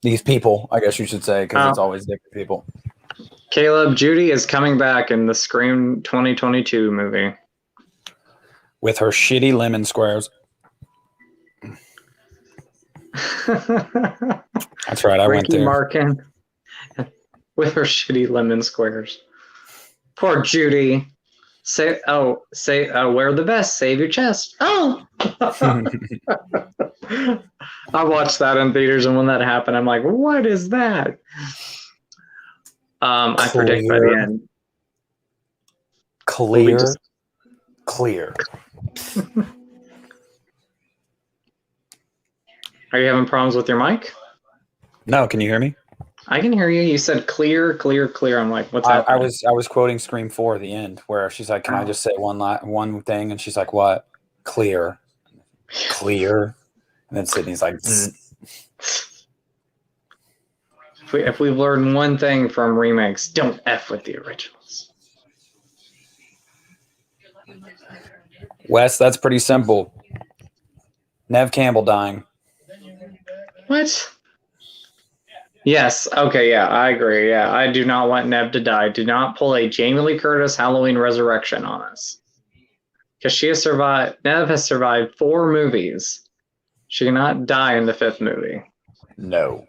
These people, I guess you should say, because it's always different people. Caleb, Judy is coming back in the Scream 2022 movie. With her shitty lemon squares. That's right. I went there. Markin with her shitty lemon squares. Poor Judy. Wear the vest. Save your chest. Oh. I watched that in theaters, and when that happened, I'm like, what is that? I predict by the end. Clear. Are you having problems with your mic? No, can you hear me? I can hear you. You said clear. I'm like, what's happening? I was quoting Scream 4 at the end, where she's like, "Can I just say one thing?" And she's like, "What?" Clear. And then Sydney's like, Zzz. If we've learned one thing from remakes, don't F with the originals. Wes, that's pretty simple. Nev Campbell dying. What? Yes. Okay. Yeah, I agree. Yeah, I do not want Nev to die. Do not pull a Jamie Lee Curtis Halloween Resurrection on us, because she has survived. Nev has survived 4 movies. She cannot die in the 5th movie. No.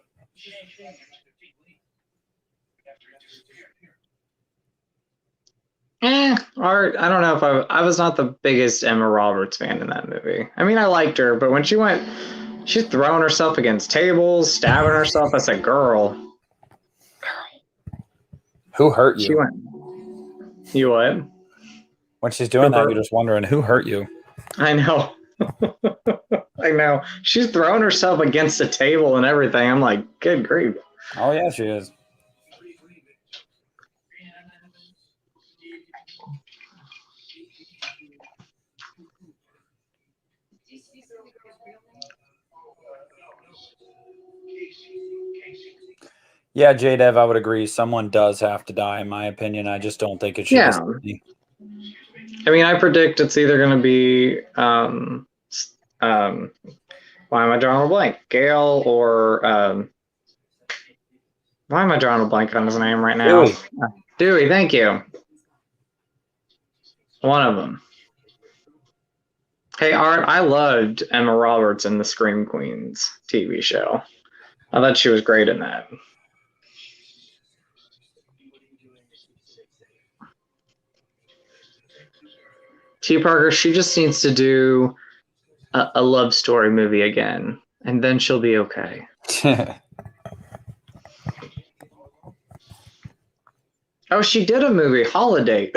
Art. I don't know if I was not the biggest Emma Roberts fan in that movie. I mean, I liked her, but when she's throwing herself against tables, stabbing herself as a girl. Who hurt you? She went. You what? When she's doing that, you're just wondering who hurt you. I know. I know. She's throwing herself against a table and everything. I'm like, good grief. Oh yeah, she is. Yeah, J-Dev, I would agree. Someone does have to die, in my opinion. I just don't think it should be. I mean, I predict it's either going to be, why am I drawing a blank? Gail or, why am I drawing a blank on his name right now? Dewey, thank you. One of them. Hey, Art, I loved Emma Roberts in the Scream Queens TV show. I thought she was great in that. T. Parker, she just needs to do a love story movie again, and then she'll be okay. Oh, she did a movie, Holiday.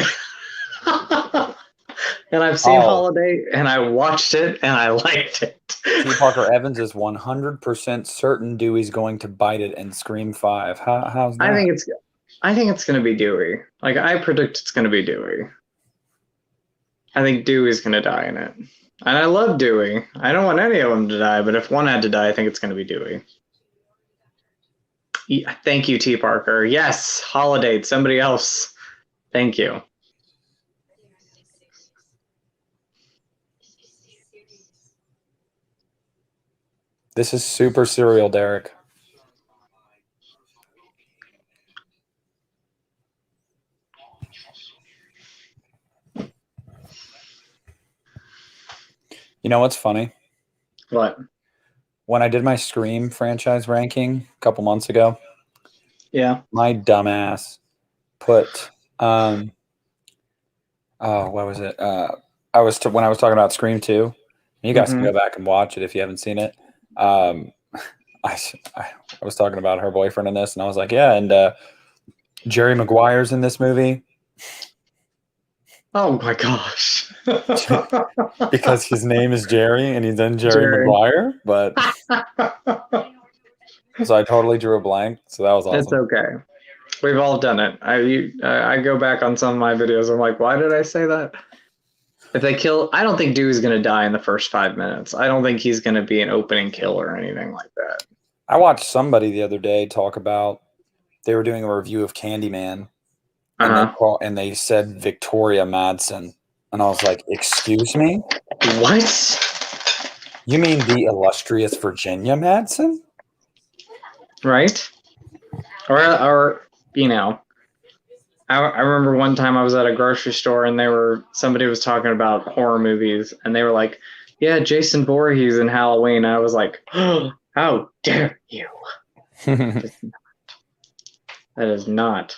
and I've seen Holiday, and I watched it, and I liked it. T. Parker Evans is 100% certain Dewey's going to bite it and Scream 5. How's that? I think it's going to be Dewey. Like, I predict it's going to be Dewey. I think Dewey's going to die in it. And I love Dewey. I don't want any of them to die, but if one had to die, I think it's going to be Dewey. Yeah, thank you, T. Parker. Yes, Holiday, somebody else. Thank you. This is super serial, Derek. You know what's funny? What? When I did my Scream franchise ranking a couple months ago, yeah, my dumbass put what was it? When I was talking about Scream 2. You guys can go back and watch it if you haven't seen it. I was talking about her boyfriend in this, and I was like, yeah, and Jerry Maguire's in this movie. Oh my gosh. Because his name is Jerry and he's in Jerry Maguire, but so I totally drew a blank. So that was awesome. It's okay. We've all done it. I go back on some of my videos. I'm like, why did I say that? If they kill, I don't think Dewey's going to die in the first 5 minutes. I don't think he's going to be an opening kill or anything like that. I watched somebody the other day talk about, they were doing a review of Candyman. And they said Victoria Madsen. And I was like, excuse me? What? You mean the illustrious Virginia Madsen? Right? Or you know, I remember one time I was at a grocery store and somebody was talking about horror movies and they were like, yeah, Jason Voorhees in Halloween. I was like, oh, how dare you? That is not.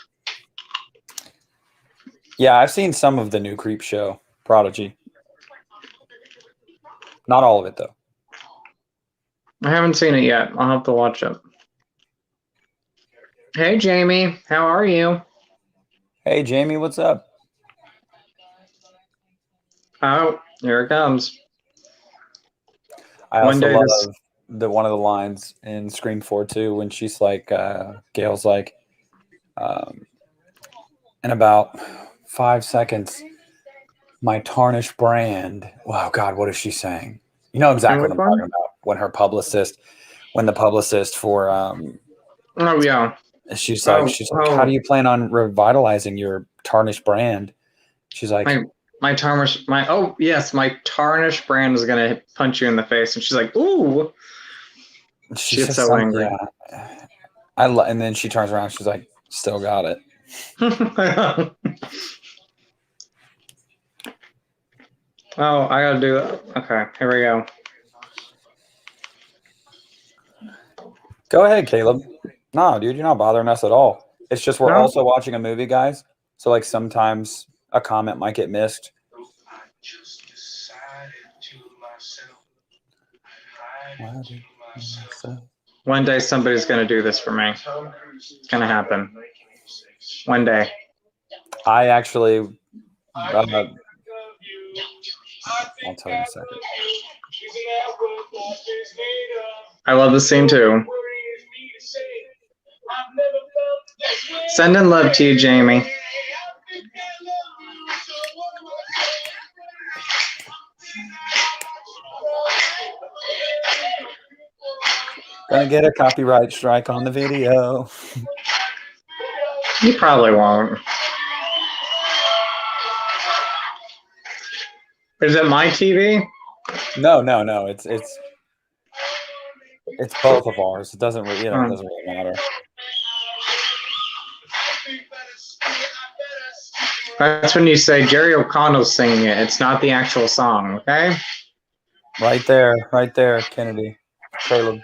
Yeah, I've seen some of the new Creep Show, Prodigy. Not all of it, though. I haven't seen it yet. I'll have to watch it. Hey, Jamie. How are you? Hey, Jamie, what's up? Oh, here it comes. I also love one of the lines in Scream 4 too, when she's like, Gail's like, in about 5 seconds, my tarnished brand. Wow, God, what is she saying? You know exactly what I'm talking about. When the publicist for oh yeah, she's like, how do you plan on revitalizing your tarnished brand? She's like, my tarnished brand is gonna punch you in the face, and she's like, ooh. She gets so angry. Yeah. And then she turns around. She's like, still got it. Oh, I gotta do it. Okay, here we go. Go ahead, Caleb. No, dude, you're not bothering us at all. It's just we're also watching a movie, guys. So like sometimes a comment might get missed. I just decided to myself. One day somebody's gonna do this for me. It's gonna happen. One day. I actually I'll tell you in a second. I love this scene too. Sending love to you, Jamie. Gonna get a copyright strike on the video. You probably won't. Is it my TV? No. It's both of ours. It doesn't really, doesn't really matter. That's when you say Jerry O'Connell's singing it. It's not the actual song, okay? Right there, Kennedy. Caleb.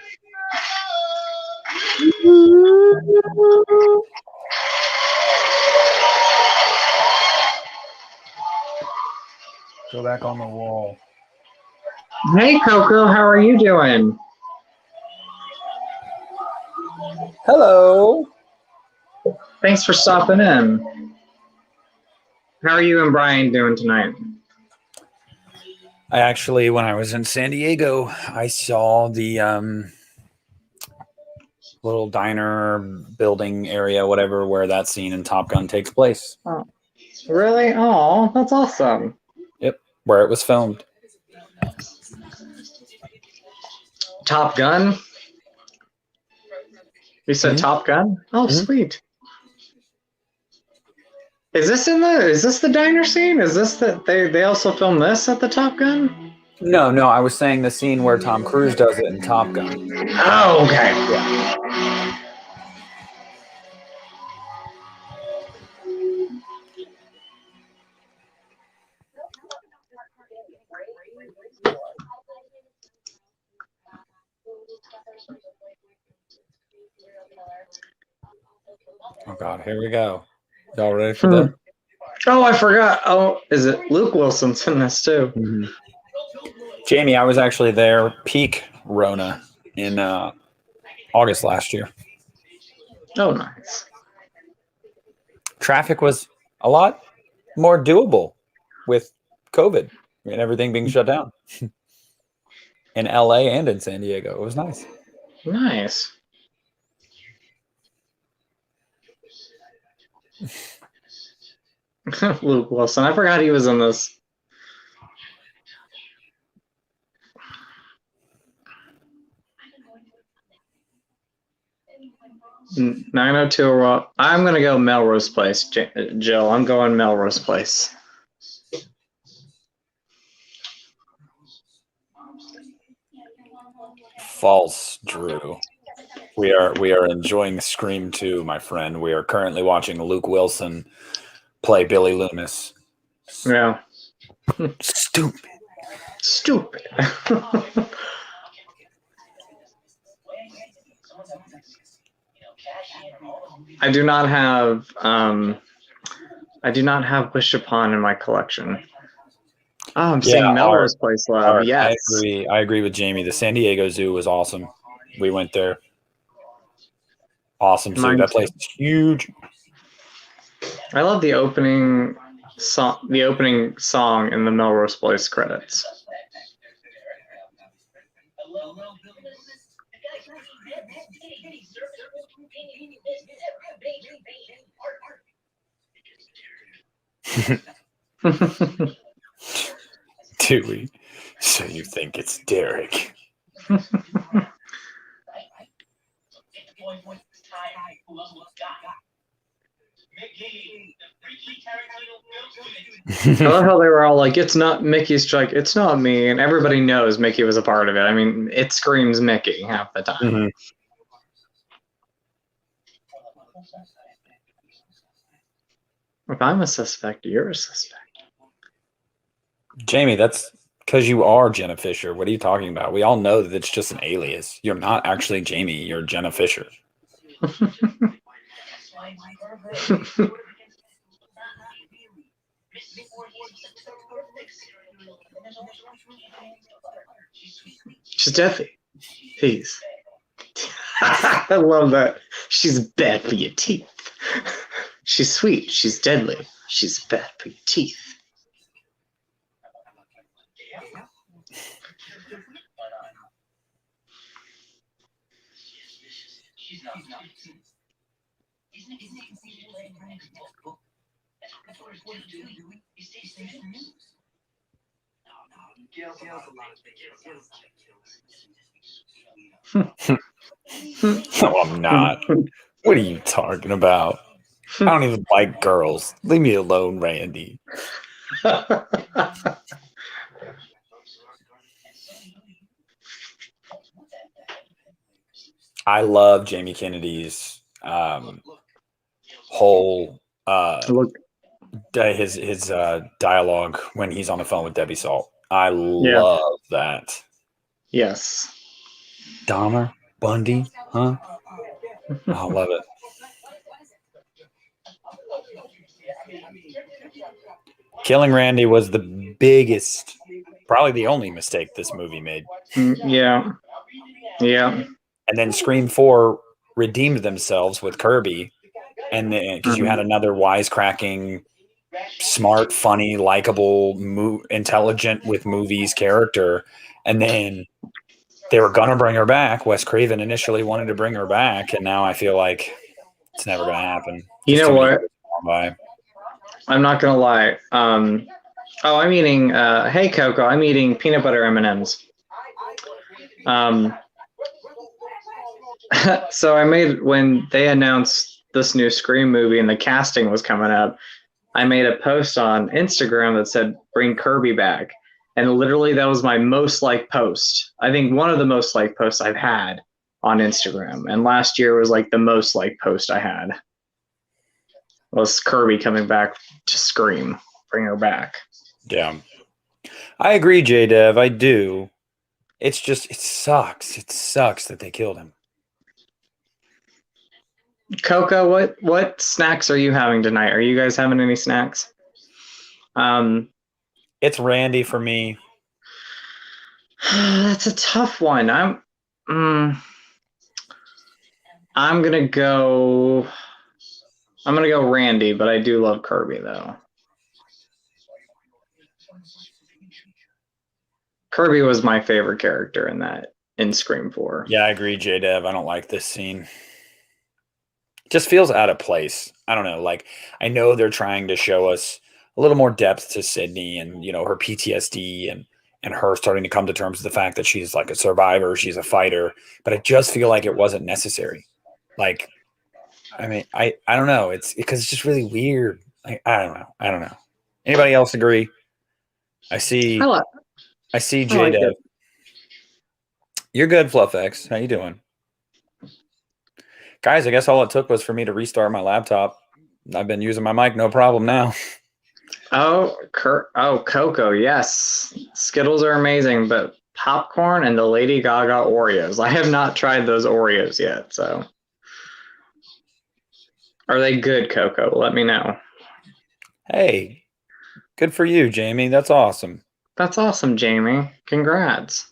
Go back on the wall. Hey, Coco, how are you doing? Hello. Thanks for stopping in. How are you and Brian doing tonight? I actually, when I was in San Diego, I saw the little diner building area, whatever, where that scene in Top Gun takes place. Oh, really? Oh, that's awesome. Yep, where it was filmed. Top Gun? You said Top Gun? Oh, sweet. Is this the diner scene? Is this they also filmed this at the Top Gun? No, I was saying the scene where Tom Cruise does it in Top Gun. Oh, okay. Yeah. Oh God, here we go. Y'all ready for that? Oh, I forgot. Oh, is it Luke Wilson's in this too? Mm-hmm. Jamie, I was actually there peak Rona in August last year. Oh, nice. Traffic was a lot more doable with COVID and everything being shut down in LA and in San Diego. It was nice. Nice. Luke Wilson. I forgot he was in this. Mm, 902. Well, I'm going to go Melrose Place, Jill. I'm going Melrose Place. False, Drew. We are enjoying Scream 2, my friend. We are currently watching Luke Wilson play Billy Loomis. Yeah. Stupid. I do not have Wish Upon in my collection. Oh, I'm seeing Melrose Place Love. Yes. I agree with Jamie. The San Diego Zoo was awesome. We went there. Awesome zoo. That place is huge. I love the opening song in the Melrose Place credits. Dewey, so you think it's Derek? I love how they were all like, it's not Mickey's strike, it's not me, and everybody knows Mickey was a part of it. I mean, it screams Mickey half the time. Mm-hmm. If I'm a suspect, you're a suspect. Jamie, that's because you are Jenna Fisher. What are you talking about? We all know that it's just an alias. You're not actually Jamie. You're Jenna Fisher. She's deadly. Please. I love that. She's bad for your teeth. She's sweet. She's deadly. She's bad for your teeth. No, I'm not. What are you talking about? I don't even like girls. Leave me alone, Randy. I love Jamie Kennedy's whole his dialogue when he's on the phone with Debbie Salt. I love that. Yes. Dahmer, Bundy, huh? I love it. Killing Randy was the biggest, probably the only mistake this movie made. Yeah. And then Scream 4 redeemed themselves with Kirby, and because you had another wisecracking smart, funny, likable, intelligent with movies character, and then they were gonna bring her back. Wes Craven initially wanted to bring her back, and now I feel like it's never gonna happen. You Just know too many what? years gone by. I'm not gonna lie. Oh, I'm eating. Hey, Coco, I'm eating peanut butter M&Ms. So I made when they announced this new Scream movie and the casting was coming up. I made a post on Instagram that said "Bring Kirby back," and literally that was my most liked post. I think one of the most liked posts I've had on Instagram. And last year was like the most liked post I had was Kirby coming back to Scream, bring her back. Yeah, I agree, J-Dev. I do. It's just it sucks. It sucks that they killed him. Coco, what snacks are you having tonight? Are you guys having any snacks? It's Randy for me. That's a tough one. I'm gonna go Randy, but I do love Kirby though. Kirby was my favorite character in Scream 4. Yeah, I agree, J-Dev. I don't like this scene. It just feels out of place. I don't know. Like, I know they're trying to show us a little more depth to Sydney and, her PTSD and her starting to come to terms with the fact that she's like a survivor, she's a fighter, but I just feel like it wasn't necessary. Like, I mean, I don't know. It's because it's just really weird. Like, I don't know. Anybody else agree? I see J-Dev. Like You're good, FluffX. How you doing? Guys, I guess all it took was for me to restart my laptop. I've been using my mic, no problem now. Oh, Coco, yes. Skittles are amazing, but popcorn and the Lady Gaga Oreos. I have not tried those Oreos yet, so. Are they good, Coco? Let me know. Hey, good for you, Jamie. That's awesome. That's awesome, Jamie. Congrats.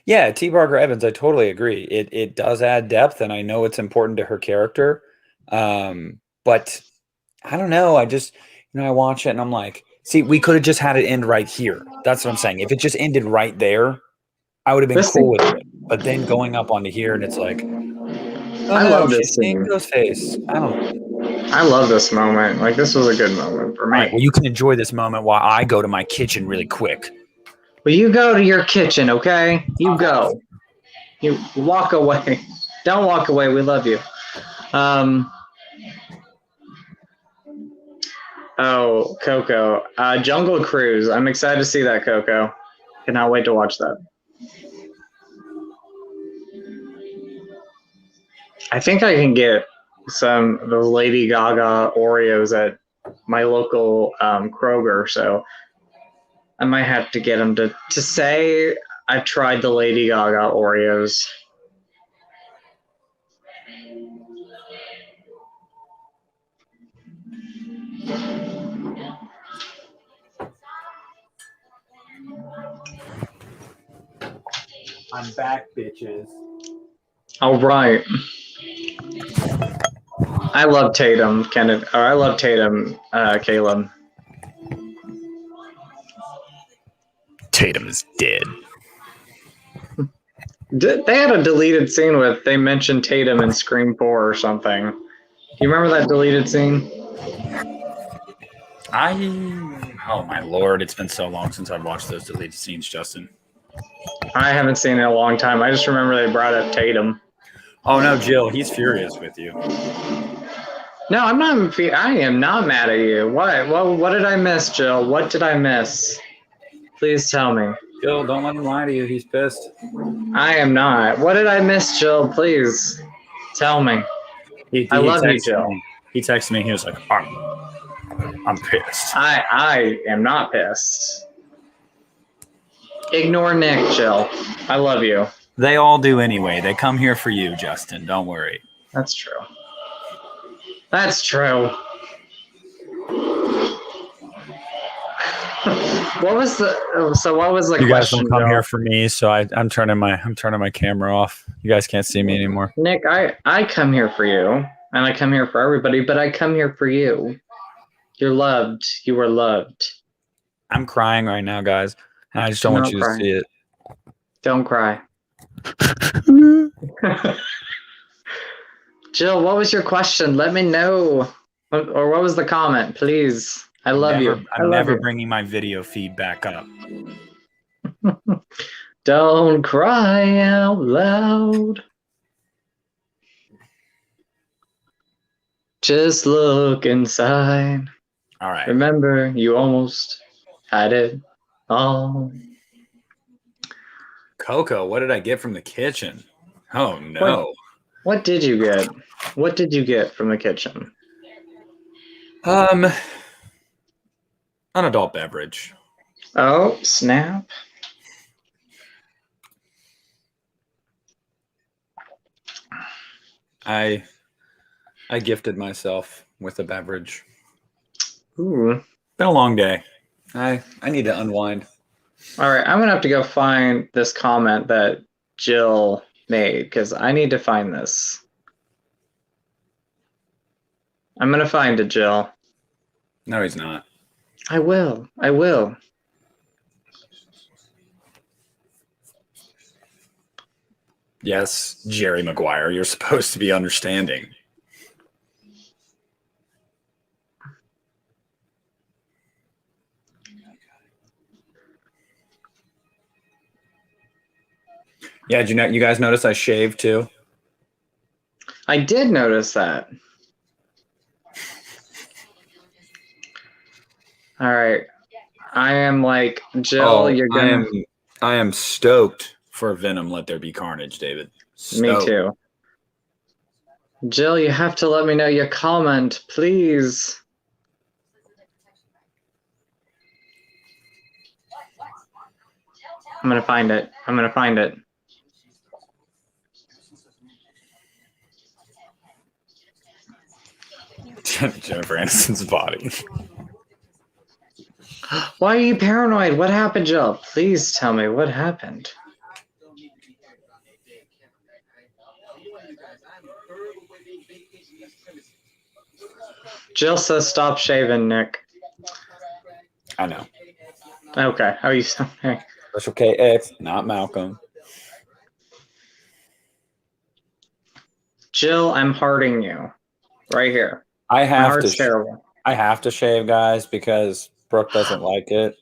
Yeah, T. Barker Evans, I totally agree. It does add depth, and I know it's important to her character. But I don't know. I just, I watch it and I'm like, see, we could have just had it end right here. That's what I'm saying. If it just ended right there, I would have been cool with it. But then going up onto here and it's like, I love this scene. Ghostface. I love this moment. Like, this was a good moment for me. All right, well, you can enjoy this moment while I go to my kitchen really quick. Well, you go to your kitchen, okay? You go. You walk away. Don't walk away. We love you. Oh, Coco. Jungle Cruise. I'm excited to see that, Coco. Cannot wait to watch that. I think I can get some of those Lady Gaga Oreos at my local Kroger, so I might have to get them to say I've tried the Lady Gaga Oreos. I'm back, bitches. All right. I love Tatum, Kenneth. Or I love Tatum, Caleb. Tatum is dead. They had a deleted scene with they mentioned Tatum in Scream 4 or something. Do you remember that deleted scene? Oh my lord, it's been so long since I've watched those deleted scenes, Justin. I haven't seen it in a long time. I just remember they brought up Tatum. Oh no, Jill, he's furious with you. No, I'm not. I am not mad at you. What did I miss, Jill? What did I miss? Please tell me. Jill, don't let him lie to you. He's pissed. I am not. What did I miss, Jill? Please tell me. I love you, Jill. He texted me. He was like, I'm pissed. I am not pissed. Ignore Nick, Jill. I love you. They all do anyway. They come here for you, Justin. Don't worry. That's true. That's true. What was the question? You guys don't come here for me, so I'm turning my camera off. You guys can't see me anymore. Nick, I come here for you. and I come here for everybody, but I come here for you. You're loved. You are loved. I'm crying right now, guys. And I just don't Do want not you to cry. see it. Don't cry. Jill, what was your question? Let me know. Or what was the comment, please? I love you. I I'm love never you. bringing my video feed back up. Don't cry out loud. Just look inside. All right. Remember, you almost had it all. Coco, what did I get from the kitchen? Oh no. What did you get? What did you get from the kitchen? An adult beverage. Oh, snap. I gifted myself with a beverage. Ooh. Been a long day. I need to unwind. All right, I'm gonna have to go find this comment that Jill made because I need to find this. I'm gonna find it, Jill. No, he's not. I will. I will. Yes, Jerry Maguire, you're supposed to be understanding. Yeah, did you guys notice I shaved too? I did notice that. All right. I am like, Jill, you're gonna. I am stoked for Venom Let There Be Carnage, David. Me Stoked. too. Jill, you have to let me know your comment, please. I'm gonna find it. I'm gonna find it. Jennifer Aniston's body. Why are you paranoid? What happened, Jill? Please tell me what happened. Jill says stop shaving, Nick. I know. Okay. How are you sounding? Special KX, not Malcolm. Jill, I'm hearting you. Right here. I My have heart's to. terrible. I have to shave, guys, because Brooke doesn't like it.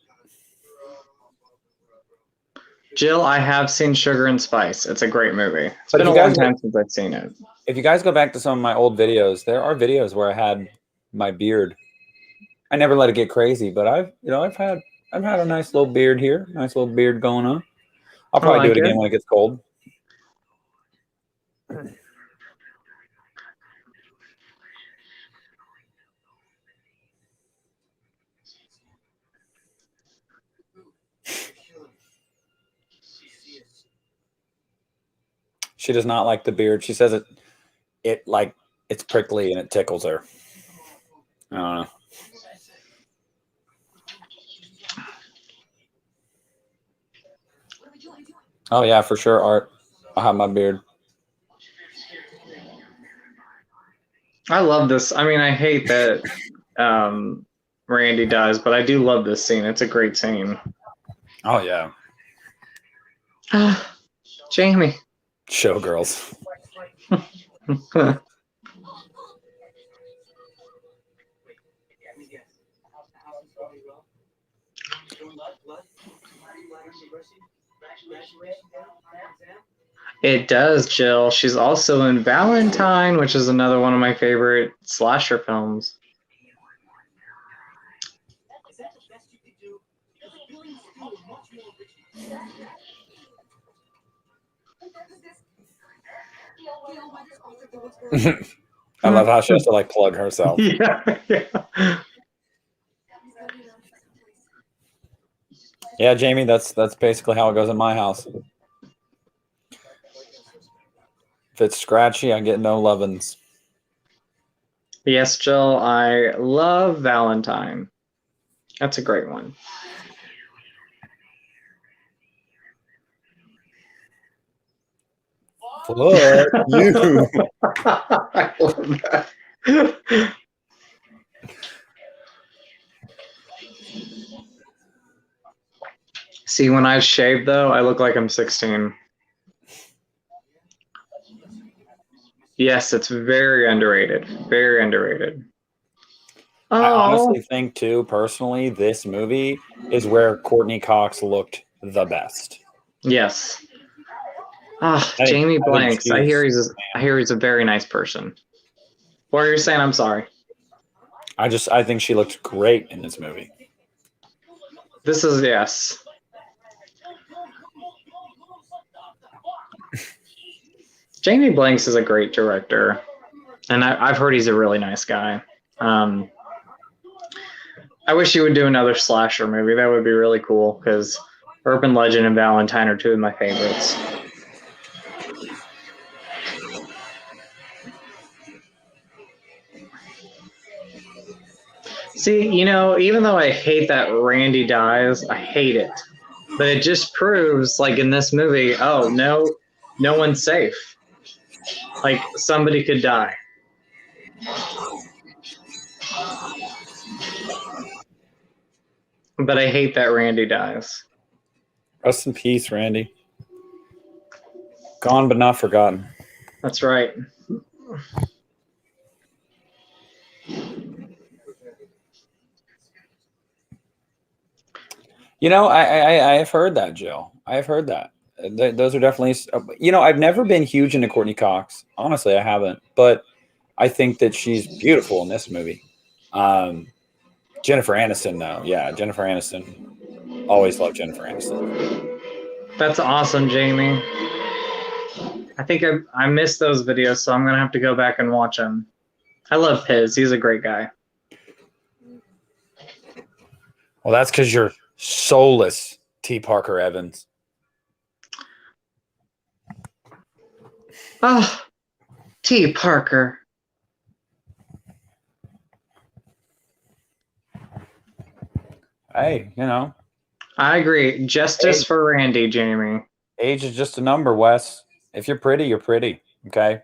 Jill, I have seen Sugar and Spice. It's a great movie. It's But been if a you long guys- time since I've seen it. If you guys go back to some of my old videos, there are videos where I had my beard. I never let it get crazy, but I've had a nice little beard here, nice little beard going on. I'll probably do like it again it. when it gets cold. She does not like the beard. She says it's prickly and it tickles her. I don't know. Oh yeah, for sure, Art. I'll have my beard. I love this. I mean, I hate that Randy dies, but I do love this scene. It's a great scene. Oh yeah. Jamie. Showgirls. It does, Jill. She's also in Valentine, which is another one of my favorite slasher films. I love how she has to like plug herself. Yeah. Yeah, Jamie, that's basically how it goes in my house. If it's scratchy, I get no lovin's. Yes, Jill, I love Valentine. That's a great one. Fuck you. I love that. See, when I shave though, I look like I'm 16. Yes, it's very underrated. Very underrated. I Oh, honestly think too, personally, this movie is where Courtney Cox looked the best. yes. Ah, I think- Jamie I think Blanks. I hear she's- I hear he's a very nice person. What are you saying? I'm sorry. I think she looked great in this movie. This is yes. Jamie Blanks is a great director, and I've heard he's a really nice guy. I wish he would do another slasher movie. That would be really cool because Urban Legend and Valentine are two of my favorites. See, even though I hate that Randy dies, I hate it. But it just proves, like in this movie, oh, no one's safe. Like somebody could die. But I hate that Randy dies. Rest in peace, Randy. Gone but not forgotten. That's right. I've heard that, Jill. I've heard that. Those are definitely. I've never been huge into Courtney Cox. Honestly, I haven't. But I think that she's beautiful in this movie. Jennifer Aniston, though. Yeah, Jennifer Aniston. Always love Jennifer Aniston. That's awesome, Jamie. I think I missed those videos, so I'm going to have to go back and watch them. I love Piz. He's a great guy. Well, that's because you're soulless, T. Parker Evans. Oh, T. Parker. Hey, I agree. Justice for Randy, Jamie. age is just a number, Wes. If you're pretty, you're pretty. Okay,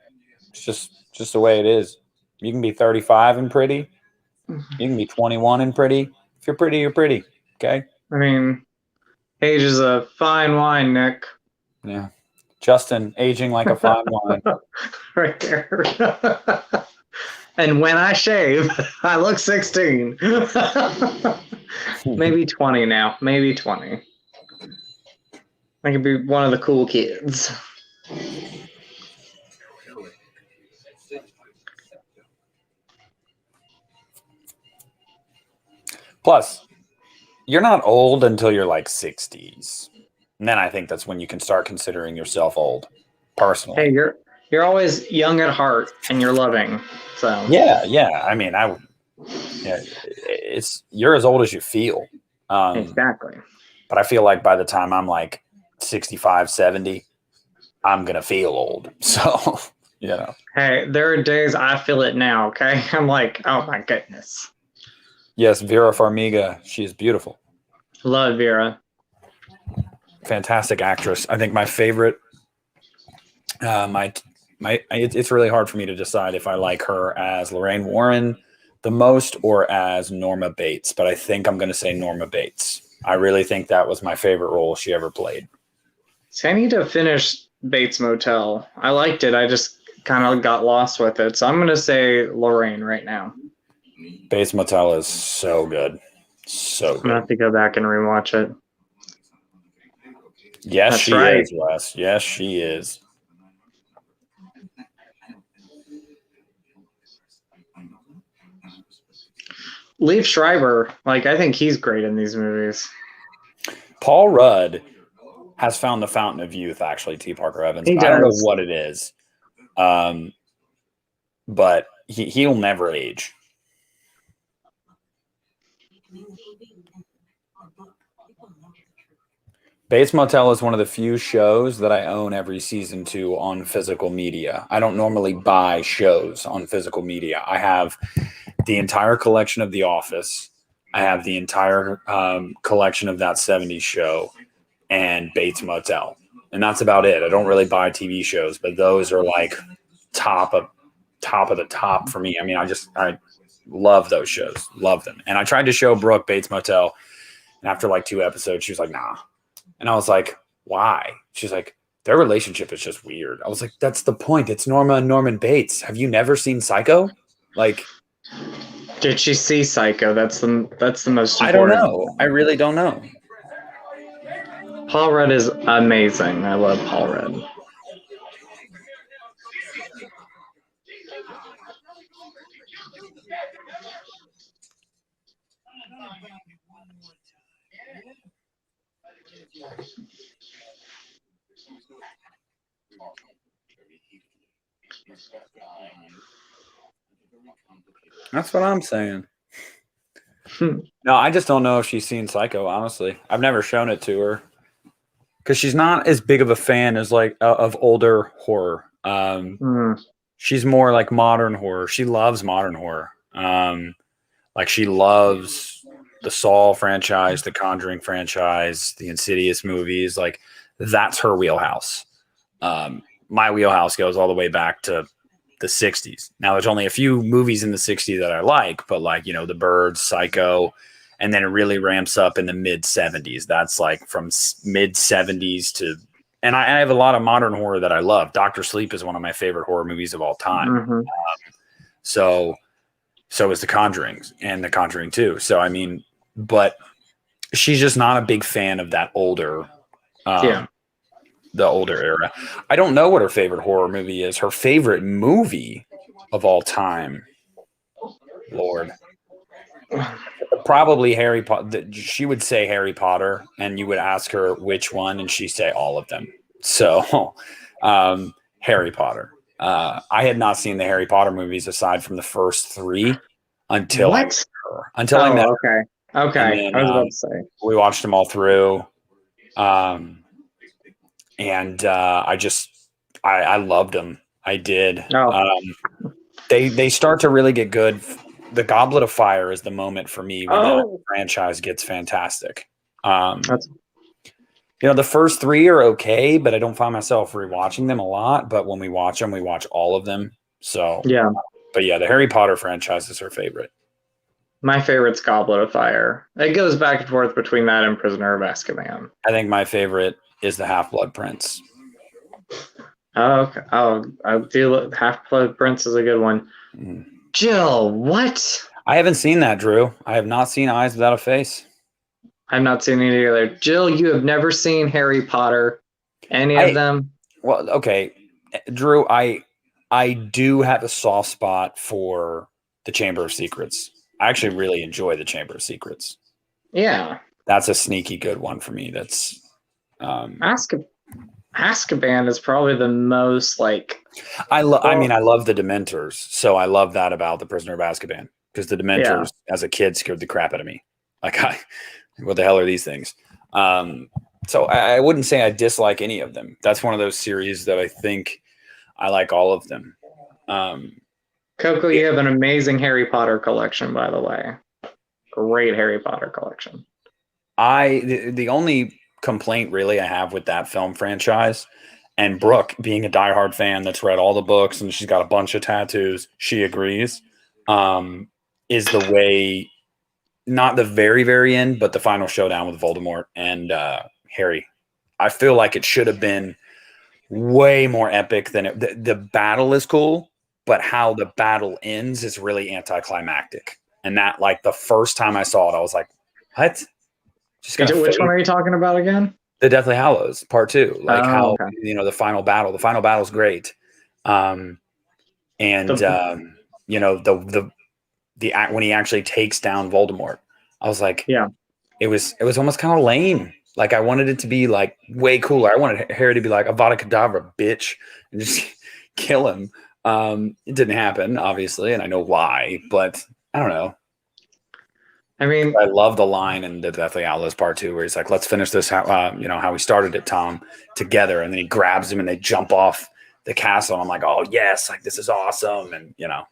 it's just the way it is. You can be 35 and pretty. You can be 21 and pretty. If you're pretty, you're pretty. Okay. I mean, age is a fine wine, Nick. Yeah. Justin, aging like a fine wine. Right there. And when I shave, I look 16. Maybe 20 now. Maybe 20. I could be one of the cool kids. Plus, you're not old until you're like 60s. And then I think that's when you can start considering yourself old, personally. Hey, you're always young at heart and you're loving. So Yeah. I mean, you're as old as you feel. exactly. But I feel like by the time I'm like 65, 70, I'm going to feel old. So, Hey, there are days I feel it now, okay? I'm like, oh my goodness. Yes, Vera Farmiga. She is beautiful. Love Vera. Fantastic actress. I think my favorite. It's really hard for me to decide if I like her as Lorraine Warren the most or as Norma Bates, but I think I'm going to say Norma Bates. I really think that was my favorite role she ever played. So I need to finish Bates Motel. I liked it. I just kind of got lost with it. So I'm going to say Lorraine right now. Bates Motel is so good. So I'm going to have to go back and rewatch it. Yes, That's she right. is, Wes. Yes, she is. Liev Schreiber, I think he's great in these movies. Paul Rudd has found the fountain of youth, actually, T. Parker Evans. He I don't know does. what it is. But he'll never age. Bates Motel is one of the few shows that I own every season 2 on physical media. I don't normally buy shows on physical media. I have the entire collection of The Office. I have the entire collection of That 70s Show and Bates Motel. and that's about it. I don't really buy TV shows, but those are like top of the top for me. I mean, I love those shows, love them. And I tried to show Brooke Bates Motel, and after like 2 episodes, she was like, "Nah," and I was like, "Why?" She's like, "Their relationship is just weird." I was like, "That's the point. It's Norma and Norman Bates. Have you never seen Psycho?" Like, Did she see Psycho? That's the most important. I don't know. I really don't know. Paul Rudd is amazing. I love Paul Rudd. That's what I'm saying. No, I just don't know if she's seen Psycho, honestly. I've never shown it to her because she's not as big of a fan as like of older horror. She's more like modern horror. She loves modern horror. Like she loves the Saw franchise, the Conjuring franchise, the Insidious movies. Like that's her wheelhouse. My wheelhouse goes all the way back to the 60s. Now there's only a few movies in the 60s that I like, but like, The Birds, Psycho, and then it really ramps up in the mid 70s. That's like from mid 70s to, and I have a lot of modern horror that I love. Dr. Sleep is one of my favorite horror movies of all time. So is The Conjuring and The Conjuring 2. So, I mean, but she's just not a big fan of that older, the older era. I don't know what her favorite horror movie is. Her favorite movie of all time, Lord, probably Harry Potter. She would say Harry Potter, and you would ask her which one, and she'd say all of them. So, Harry Potter. I had not seen the Harry Potter movies aside from the first 3 until I met her. Okay. Then, I was about to say we watched them all through. And I loved them. I did. They start to really get good. The Goblet of Fire is the moment for me when the franchise gets fantastic. The first 3 are okay, but I don't find myself rewatching them a lot. But when we watch them, we watch all of them. So yeah. But yeah, the Harry Potter franchise is her favorite. My favorite's Goblet of Fire. It goes back and forth between that and Prisoner of Azkaban. I think my favorite is the Half-Blood Prince. Okay. Half-Blood Prince is a good one. Jill, what? I haven't seen that, Drew. I have not seen Eyes Without a Face. I've not seen any either. Jill, you have never seen Harry Potter? Any of them? Well, okay. Drew, I do have a soft spot for the Chamber of Secrets. I actually really enjoy the Chamber of Secrets. Yeah. That's a sneaky good one for me. That's Azkaban is probably the most like I love the Dementors, so I love that about the Prisoner of Azkaban because the Dementors as a kid scared the crap out of me. Like, what the hell are these things? So I wouldn't say I dislike any of them. That's one of those series that I think I like all of them. Coco, you have an amazing Harry Potter collection, by the way. Great Harry Potter collection. The only complaint really I have with that film franchise, and Brooke being a diehard fan that's read all the books and she's got a bunch of tattoos, she agrees, is the way, not the very, very end, but the final showdown with Voldemort and Harry. I feel like it should have been way more epic than it. The battle is cool, but how the battle ends is really anticlimactic. And that, like, the first time I saw it, I was like, what? Which one are you talking about again? The Deathly Hallows Part 2. Like the final battle. The final battle is great. The when he actually takes down Voldemort, I was like, it was almost kind of lame. Like, I wanted it to be like way cooler. I wanted Harry to be like Avada Kedavra, bitch, and just kill him. It didn't happen, obviously, and I know why, but I don't know. I mean, I love the line in the Deathly Hallows Part 2 where he's like, let's finish this, how we started it, Tom, together. And then he grabs him and they jump off the castle. And I'm like, oh, yes, like, this is awesome. And, I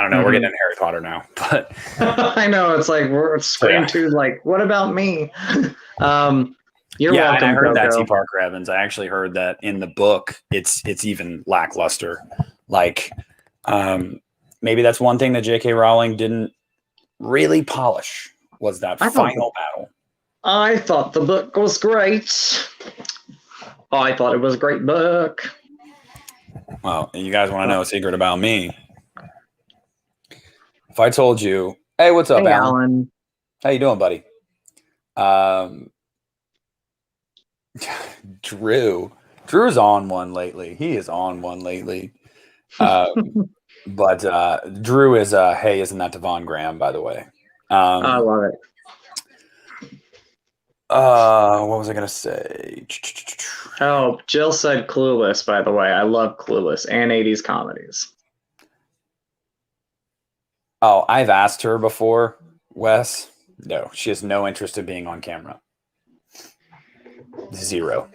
don't know. We're getting into Harry Potter now. But I know. It's like we're Scream 2, like, what about me? You're yeah, welcome, and I heard that, T. Coco. Parker Evans. I actually heard that in the book, it's even lackluster. Like, maybe that's one thing that J.K. Rowling didn't really polish was that final battle. I thought the book was great. I thought it was a great book. Well, you guys want to know a secret about me? If I told you, hey, what's up, Hey, Alan? Alan. How you doing, buddy? Drew's on one lately. He is on one lately. But Drew is hey, isn't that Devon Graham, by the way? I love it. What was I gonna say? Oh, Jill said Clueless, by the way. I love Clueless and 80s comedies. Oh, I've asked her before, Wes. No, she has no interest in being on camera. 0.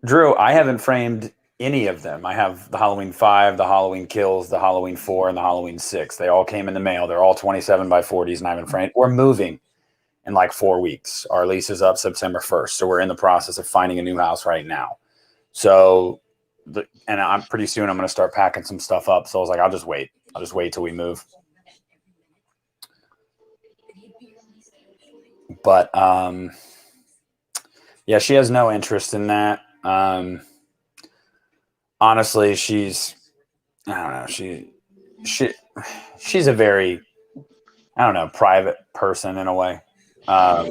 Drew, I haven't framed any of them. I have the Halloween 5, the Halloween Kills, the Halloween 4, and the Halloween 6. They all came in the mail. They're all 27 by 40s, and I haven't framed. We're moving in like 4 weeks. Our lease is up September 1st, so we're in the process of finding a new house right now. So, and I'm pretty soon I'm going to start packing some stuff up. So I was like, I'll just wait till we move. But yeah, she has no interest in that. Honestly, I don't know. She's a very, I don't know, private person in a way. Oh,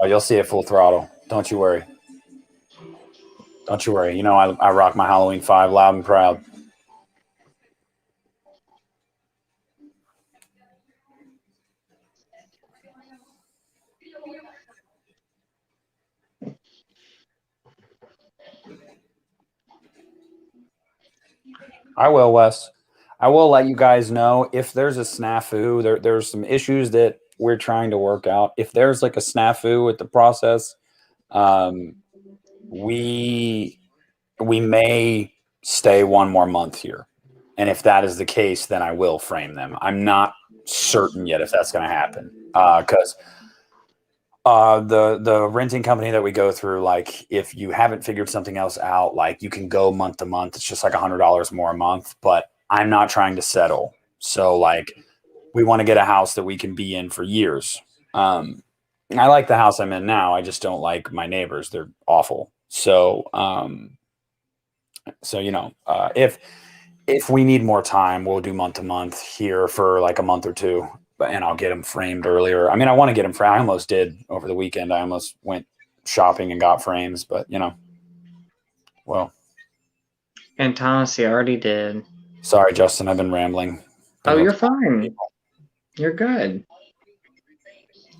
you'll see it full throttle. Don't you worry. Don't you worry. You know, I rock my Halloween 5 loud and proud. I will, Wes. I will let you guys know if there's a snafu. There's some issues that we're trying to work out. If there's like a snafu with the process, we may stay one more month here. And if that is the case, then I will frame them. I'm not certain yet if that's going to happen because the renting company that we go through, like if you haven't figured something else out, like you can go month to month. It's just like $100 more a month, but I'm not trying to settle. So like we want to get a house that we can be in for years. I like the house I'm in now. I just don't like my neighbors. They're awful. So, you know, if we need more time, we'll do month to month here for like a month or two, and I'll get them framed earlier. I mean, I want to get them framed. I almost did over the weekend. I almost went shopping and got frames, but you know, well. And Thomas, he already did. Sorry, Justin, I've been rambling. Oh, you're fine. You're good.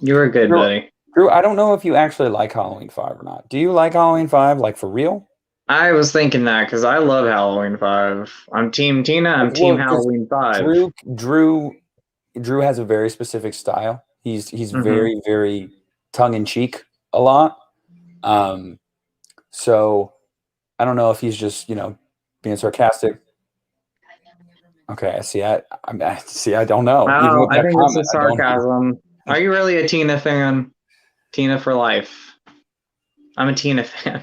You're a good buddy. Drew, I don't know if you actually like Halloween 5 or not. Do you like Halloween 5, like for real? I was thinking that because I love Halloween 5. I'm Team Tina. I'm Team Halloween 5. Drew has a very specific style. He's very, very tongue in cheek a lot. So I don't know if he's just, you know, being sarcastic. Okay, I see. I don't know. Oh, I think this is sarcasm. Are you really a Tina fan? Tina for life. I'm a Tina fan.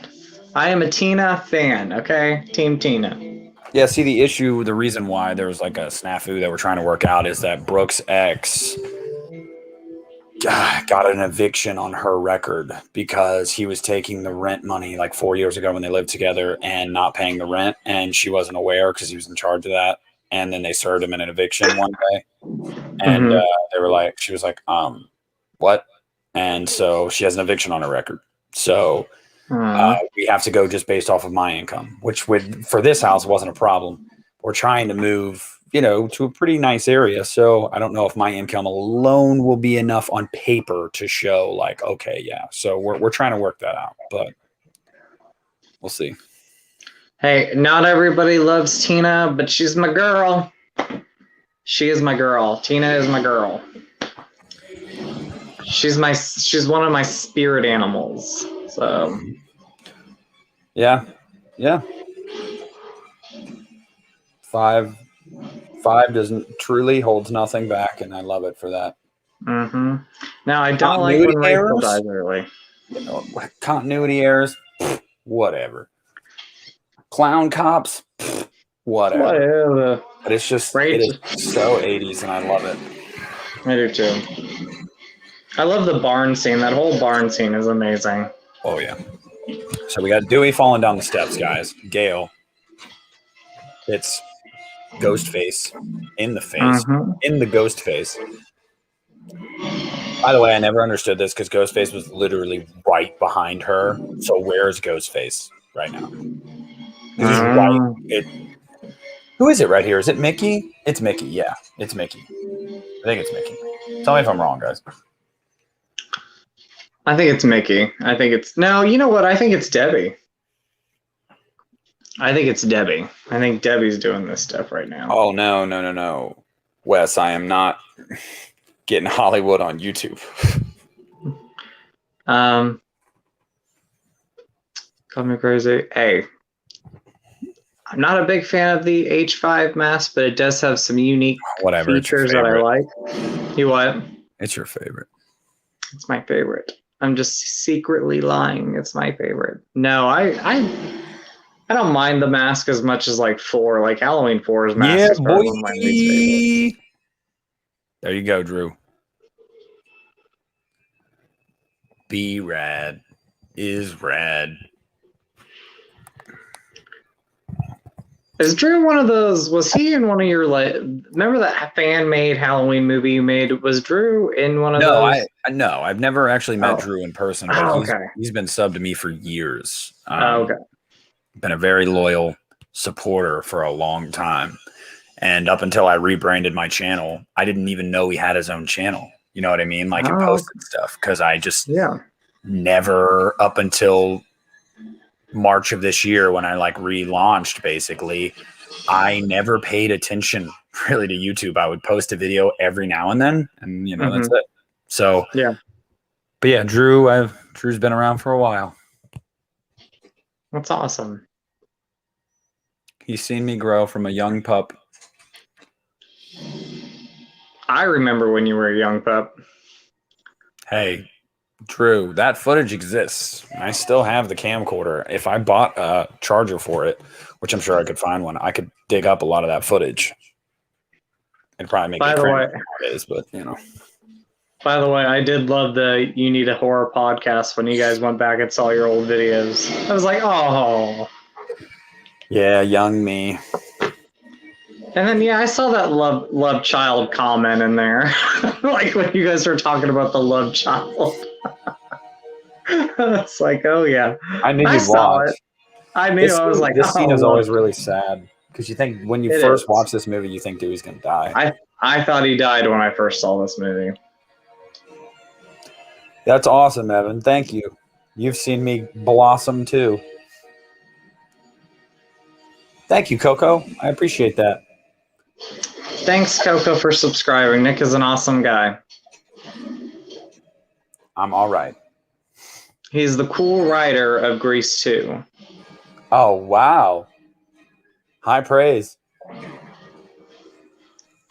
I am a Tina fan, okay? Team Tina. Yeah, see, the reason why there was like a snafu that we're trying to work out is that Brooke's ex got an eviction on her record because he was taking the rent money like 4 years ago when they lived together and not paying the rent, and she wasn't aware because he was in charge of that. And then they served him an eviction one day, and they were like, she was like, what? And so she has an eviction on her record. So we have to go just based off of my income, which would, for this house, wasn't a problem. We're trying to move, you know, to a pretty nice area. So I don't know if my income alone will be enough on paper to show like, okay, yeah. So we're trying to work that out, but we'll see. Hey, not everybody loves Tina, but she's my girl. She is my girl. Tina is my girl. She's one of my spirit animals. So yeah. 5 5 doesn't truly holds nothing back, and I love it for that. Mm-hmm. Now I don't like when Rachel dies early. You know, continuity errors, whatever. Clown cops, whatever. But it's just it is so 80s, and I love it. I do too. I love the barn scene. That whole barn scene is amazing. Oh yeah. So we got Dewey falling down the steps, guys. Gale. It's Ghostface in the face, in the ghost face. By the way, I never understood this because Ghostface was literally right behind her. So where's Ghostface right now? He's just right. Who is it right here? Is it Mickey? It's Mickey. Yeah, it's Mickey. I think it's Mickey. Tell me if I'm wrong, guys. I think it's Mickey. I think it's... No, you know what? I think it's Debbie. I think it's Debbie. I think Debbie's doing this stuff right now. Oh, no. Wes, I am not getting Hollywood on YouTube. Call me crazy. Hey, I'm not a big fan of the H5 mask, but it does have some unique features that I like. You what? It's your favorite. It's my favorite. I'm just secretly lying. It's my favorite. No, I don't mind the mask as much as like 4. Like Halloween 4's mask is probably one of my least favorite. There you go, Drew. Be rad is rad. Is Drew one of those? Was he in one of your remember that fan-made Halloween movie you made? Was Drew in one of those? No, I've never actually met Drew in person, but he's been subbed to me for years. Been a very loyal supporter for a long time, and up until I rebranded my channel, I didn't even know he had his own channel. You know what I mean? Like and posted stuff because I just never up until March of this year when I like relaunched basically, I never paid attention really to YouTube. I would post a video every now and then and that's it. So but yeah, Drew's been around for a while. That's awesome. He's seen me grow from a young pup. I remember when you were a young pup. Hey, Drew, that footage exists. I still have the camcorder. If I bought a charger for it, which I'm sure I could find one, I could dig up a lot of that footage. It'd probably make it crazy nowadays, but By the way, I did love the You Need a Horror podcast when you guys went back and saw your old videos. I was like, oh. Yeah, young me. And then, I saw that love child comment in there. Like when you guys were talking about the love child. It's like, oh, yeah. I knew you'd watch. I knew. I was like, this scene is always really sad. Because you think, when you first watch this movie, you think Dewey's going to die. I thought he died when I first saw this movie. That's awesome, Evan. Thank you. You've seen me blossom, too. Thank you, Coco. I appreciate that. Thanks, Coco, for subscribing. Nick is an awesome guy. I'm all right. He's the cool writer of Grease 2. Oh, wow. High praise.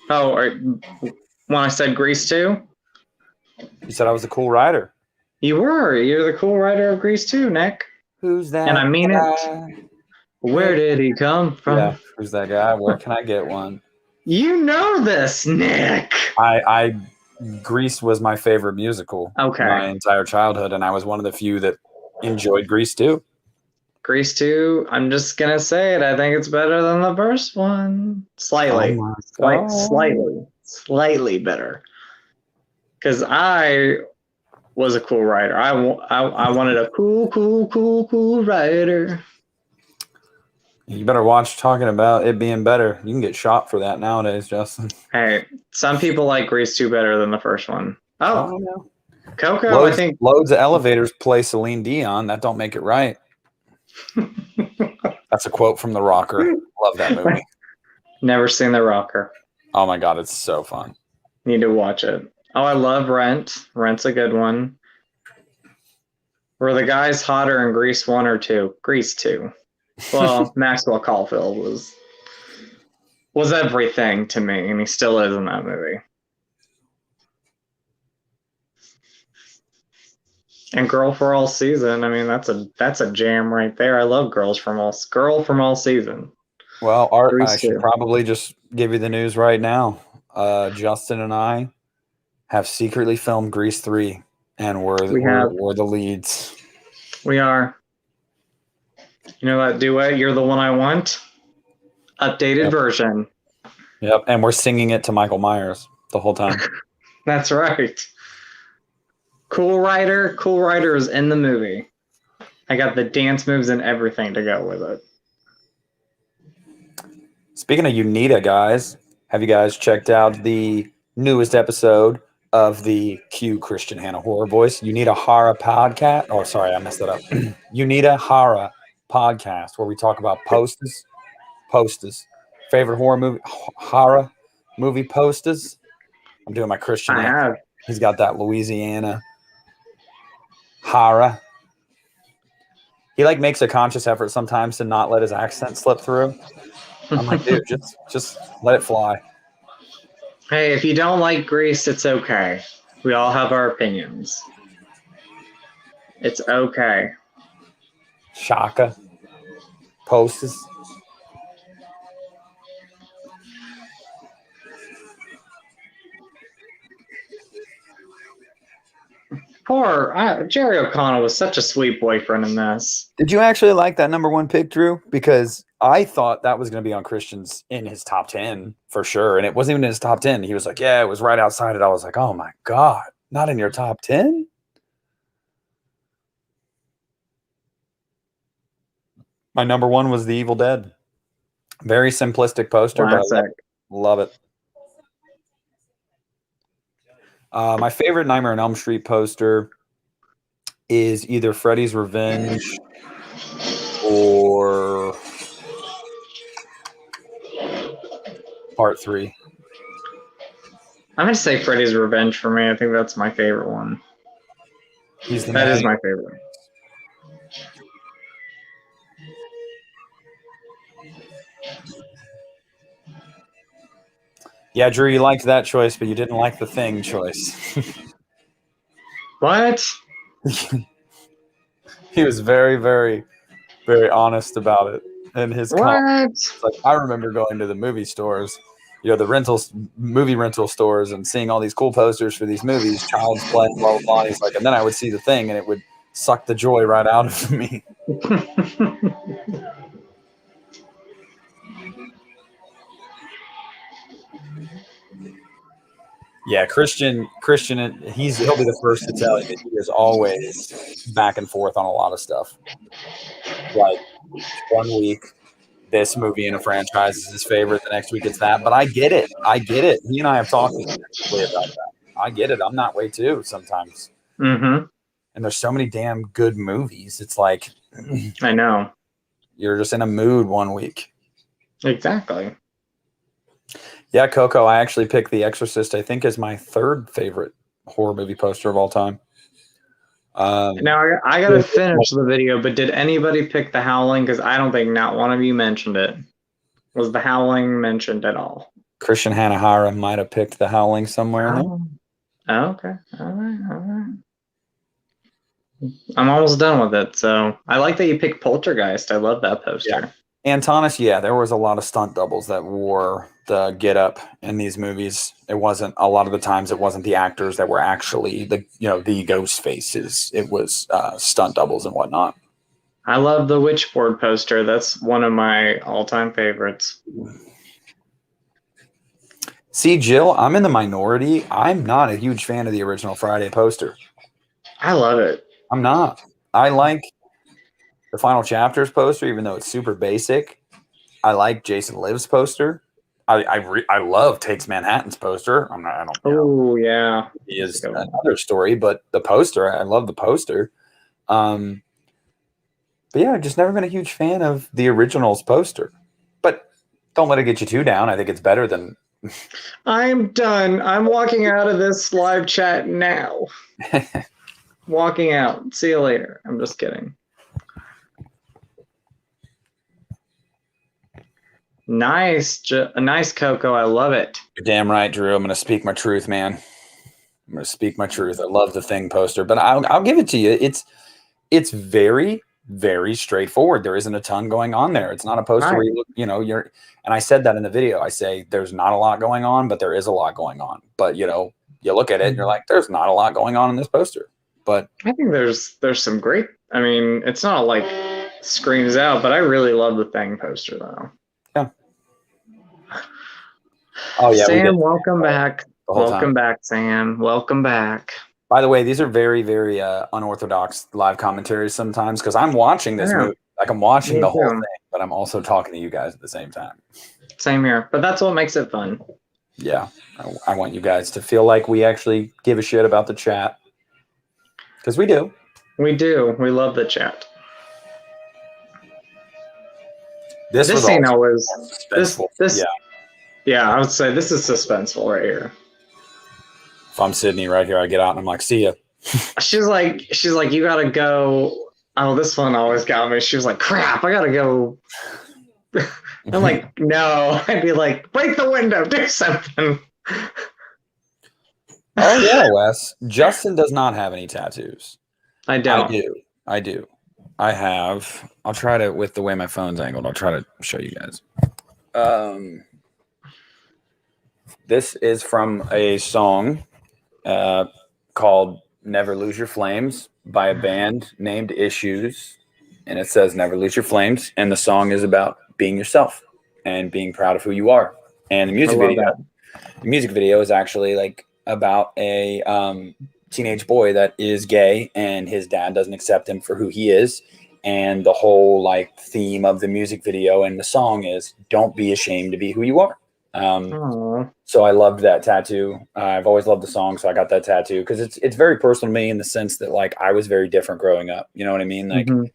Oh, when I said Grease 2? You said I was a cool writer. You were. You're the cool writer of Grease 2, Nick. Who's that? And I mean it. Where did he come from? Yeah, who's that guy? Where can I get one? You know this, Nick. Grease was my favorite musical my entire childhood, and I was one of the few that enjoyed Grease 2. Grease 2, I'm just going to say it. I think it's better than the first one. Slightly. Slightly better. Because I was a cool writer. I wanted a cool writer. You better watch talking about it being better. You can get shot for that nowadays, Justin. Hey, some people like Grease 2 better than the first one. Oh, no. Coco, I think. Loads of elevators play Celine Dion. That don't make it right. That's a quote from The Rocker. Love that movie. Never seen The Rocker. Oh my God, it's so fun. Need to watch it. Oh, I love Rent. Rent's a good one. Were the guys hotter in Grease 1 or 2? Grease 2. Well, Maxwell Caulfield was everything to me, and he still is in that movie. And Girl for All Season, I mean, that's a jam right there. I love Girl from All Season. Well, Art, I Grease should 2. probably just give you the news right now. Justin and I have secretly filmed Grease 3, and we're the leads. We are. You know that duet, You're the One I Want? Updated version. Yep, and we're singing it to Michael Myers the whole time. That's right. Cool Rider is in the movie. I got the dance moves and everything to go with it. Speaking of UNITA, guys, have you guys checked out the newest episode of the Q Christian Hannah Horror Voice UNITA Hara podcast? Oh, sorry, I messed that up. UNITA Hara podcast, where we talk about posters, favorite horror movie, horror movie posters. I'm doing my Christian. I have. He's got that Louisiana horror. He like makes a conscious effort sometimes to not let his accent slip through. I'm like, dude, just let it fly. Hey, if you don't like Grease, it's okay. We all have our opinions. It's okay. Shaka. Posters. Poor Jerry O'Connell was such a sweet boyfriend in this. Did you actually like that number one pick, Drew? Because I thought that was going to be on Christian's in his top 10 for sure. And it wasn't even in his top 10. He was like, yeah, it was right outside it. I was like, oh my God, not in your top 10? My number one was The Evil Dead. Very simplistic poster, Classic. but I love it. My favorite Nightmare on Elm Street poster is either Freddy's Revenge or Part 3. I'm going to say Freddy's Revenge for me. I think that's my favorite one. That is my favorite. Yeah, Drew, you liked that choice, but you didn't like the Thing choice. What? He was very, very, very honest about it. And his comments, like, I remember going to the movie stores, you know, the movie rental stores, and seeing all these cool posters for these movies, Child's Play, blah, blah, blah. He's like, and then I would see the Thing, and it would suck the joy right out of me. Yeah, Christian, he'll be the first to tell you that he is always back and forth on a lot of stuff. Like 1 week, this movie in a franchise is his favorite. The next week it's that. But I get it. He and I have talked about that. I get it. I'm that way too sometimes. Mm-hmm. And there's so many damn good movies. It's like, I know. You're just in a mood 1 week. Exactly. Yeah, Coco, I actually picked The Exorcist, I think, as my third favorite horror movie poster of all time. Now, I got to finish the video, but did anybody pick The Howling? Because I don't think not one of you mentioned it. Was The Howling mentioned at all? Christian Hanahara might have picked The Howling somewhere in there. Oh, okay. All right. I'm almost done with it. So I like that you picked Poltergeist. I love that poster. Yeah. Antonis, yeah, there was a lot of stunt doubles that wore the get up in these movies. It wasn't a lot of the times. It wasn't the actors that were actually the ghost faces. It was stunt doubles and whatnot. I love the Witchboard poster. That's one of my all-time favorites. See, Jill, I'm in the minority. I'm not a huge fan of the original Friday poster. I love it. I'm not. I like the Final Chapters poster, even though it's super basic. I like Jason Lives poster. I love Takes Manhattan's poster. Oh yeah, he is another story, but the poster, I love the poster. But yeah, I've just never been a huge fan of the original's poster. But don't let it get you too down. I think it's better than. I'm done. I'm walking out of this live chat now. Walking out. See you later. I'm just kidding. Nice, nice, Coco. I love it. You're damn right, Drew. I'm going to speak my truth, man. I'm going to speak my truth. I love the Thing poster, but I'll give it to you. It's very, very straightforward. There isn't a ton going on there. It's not a poster Right. where you're, and I said that in the video. I say there's not a lot going on, but there is a lot going on. But you look at it and you're like, there's not a lot going on in this poster. But I think there's some great. I mean, it's not like screams out, but I really love the Thing poster though. yeah. Oh yeah, Sam, welcome back. the whole Welcome time. back, Sam. Welcome back. By the way, these are very, very unorthodox live commentaries sometimes because I'm watching this movie. Like I'm watching Me the whole too. thing, but I'm also talking to you guys at the same time. Same here, but that's what makes it fun. Yeah, I want you guys to feel like we actually give a shit about the chat because we do. We do. We love the chat. This was scene also always suspenseful. this Yeah. Yeah, I would say this is suspenseful right here. If I'm Sydney right here, I get out and I'm like, see ya. She's like, you gotta go. Oh, this one always got me. She was like, crap, I gotta go. I'm like, no. I'd be like, break the window, do something. Oh yeah, Wes. Justin does not have any tattoos. I don't. I do. I have. I'll try to, with the way my phone's angled, I'll try to show you guys. This is from a song called Never Lose Your Flames by a band named Issues. And it says Never Lose Your Flames. And the song is about being yourself and being proud of who you are. And the music video is actually like about a teenage boy that is gay and his dad doesn't accept him for who he is. And the whole like theme of the music video and the song is don't be ashamed to be who you are. So I loved that tattoo. I've always loved the song, so I got that tattoo because it's very personal to me in the sense that like I was very different growing up. You know what I mean? Like, and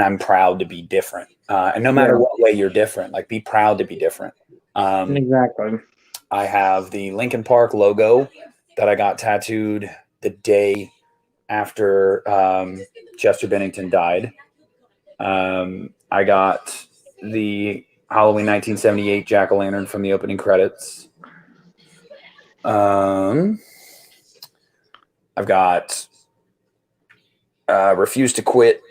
I'm proud to be different. And no matter what way you're different, like be proud to be different. Exactly. I have the Linkin Park logo that I got tattooed the day after Chester Bennington died. I got the Halloween 1978 jack-o'-lantern from the opening credits. I've got Refuse to Quit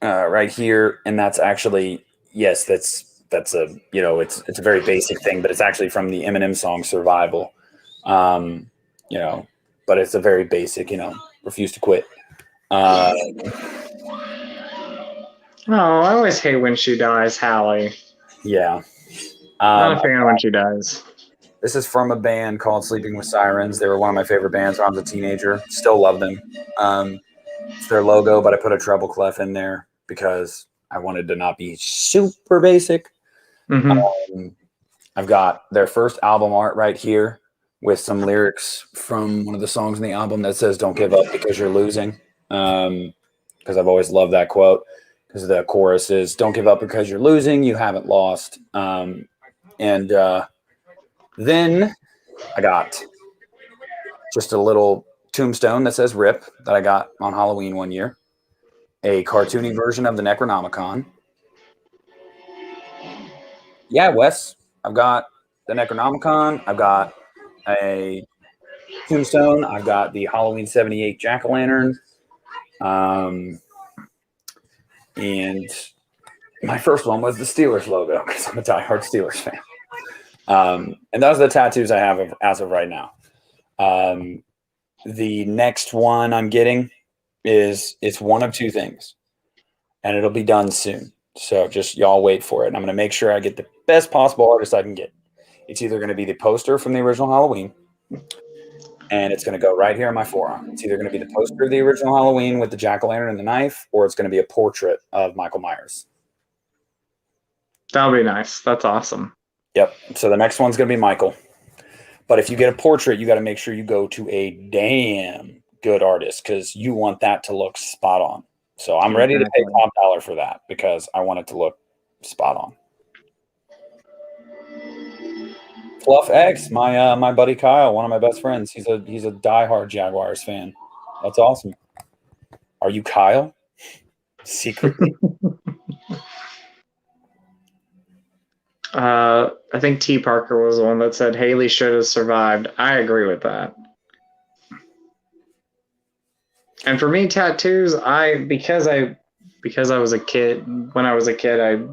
right here, and that's actually that's a it's a very basic thing, but it's actually from the Eminem song Survival. But it's a very basic, Refuse to Quit. Oh, I always hate when she dies, Hallie. Yeah. Not a fan when she dies. This is from a band called Sleeping with Sirens. They were one of my favorite bands when I was a teenager. Still love them. It's their logo, but I put a treble clef in there because I wanted to not be super basic. I've got their first album art right here with some lyrics from one of the songs in the album that says, "Don't give up because you're losing." Because I've always loved that quote. Because the chorus is, "Don't give up because you're losing. You haven't lost." Then I got just a little tombstone that says "RIP" that I got on Halloween one year. A cartoony version of the Necronomicon. Yeah, Wes. I've got the Necronomicon. I've got a tombstone. I've got the Halloween 78 jack-o'-lantern. And my first one was the Steelers logo because I'm a diehard Steelers fan. And those are the tattoos I have as of right now. The next one I'm getting it's one of two things, and it'll be done soon. So just y'all wait for it. And I'm going to make sure I get the best possible artist I can get. It's either going to be the poster from the original Halloween, and it's going to go right here on my forearm. It's either going to be the poster of the original Halloween with the jack-o'-lantern and the knife, or it's going to be a portrait of Michael Myers. That'll be nice. That's awesome. Yep. So the next one's going to be Michael. But if you get a portrait, you got to make sure you go to a damn good artist because you want that to look spot on. So I'm ready to pay top dollar for that because I want it to look spot on. Fluff X, my buddy Kyle, one of my best friends. He's a diehard Jaguars fan. That's awesome. Are you Kyle? Secretly. I think T. Parker was the one that said Haley should have survived. I agree with that. And for me, tattoos, because I was a kid. When I was a kid, I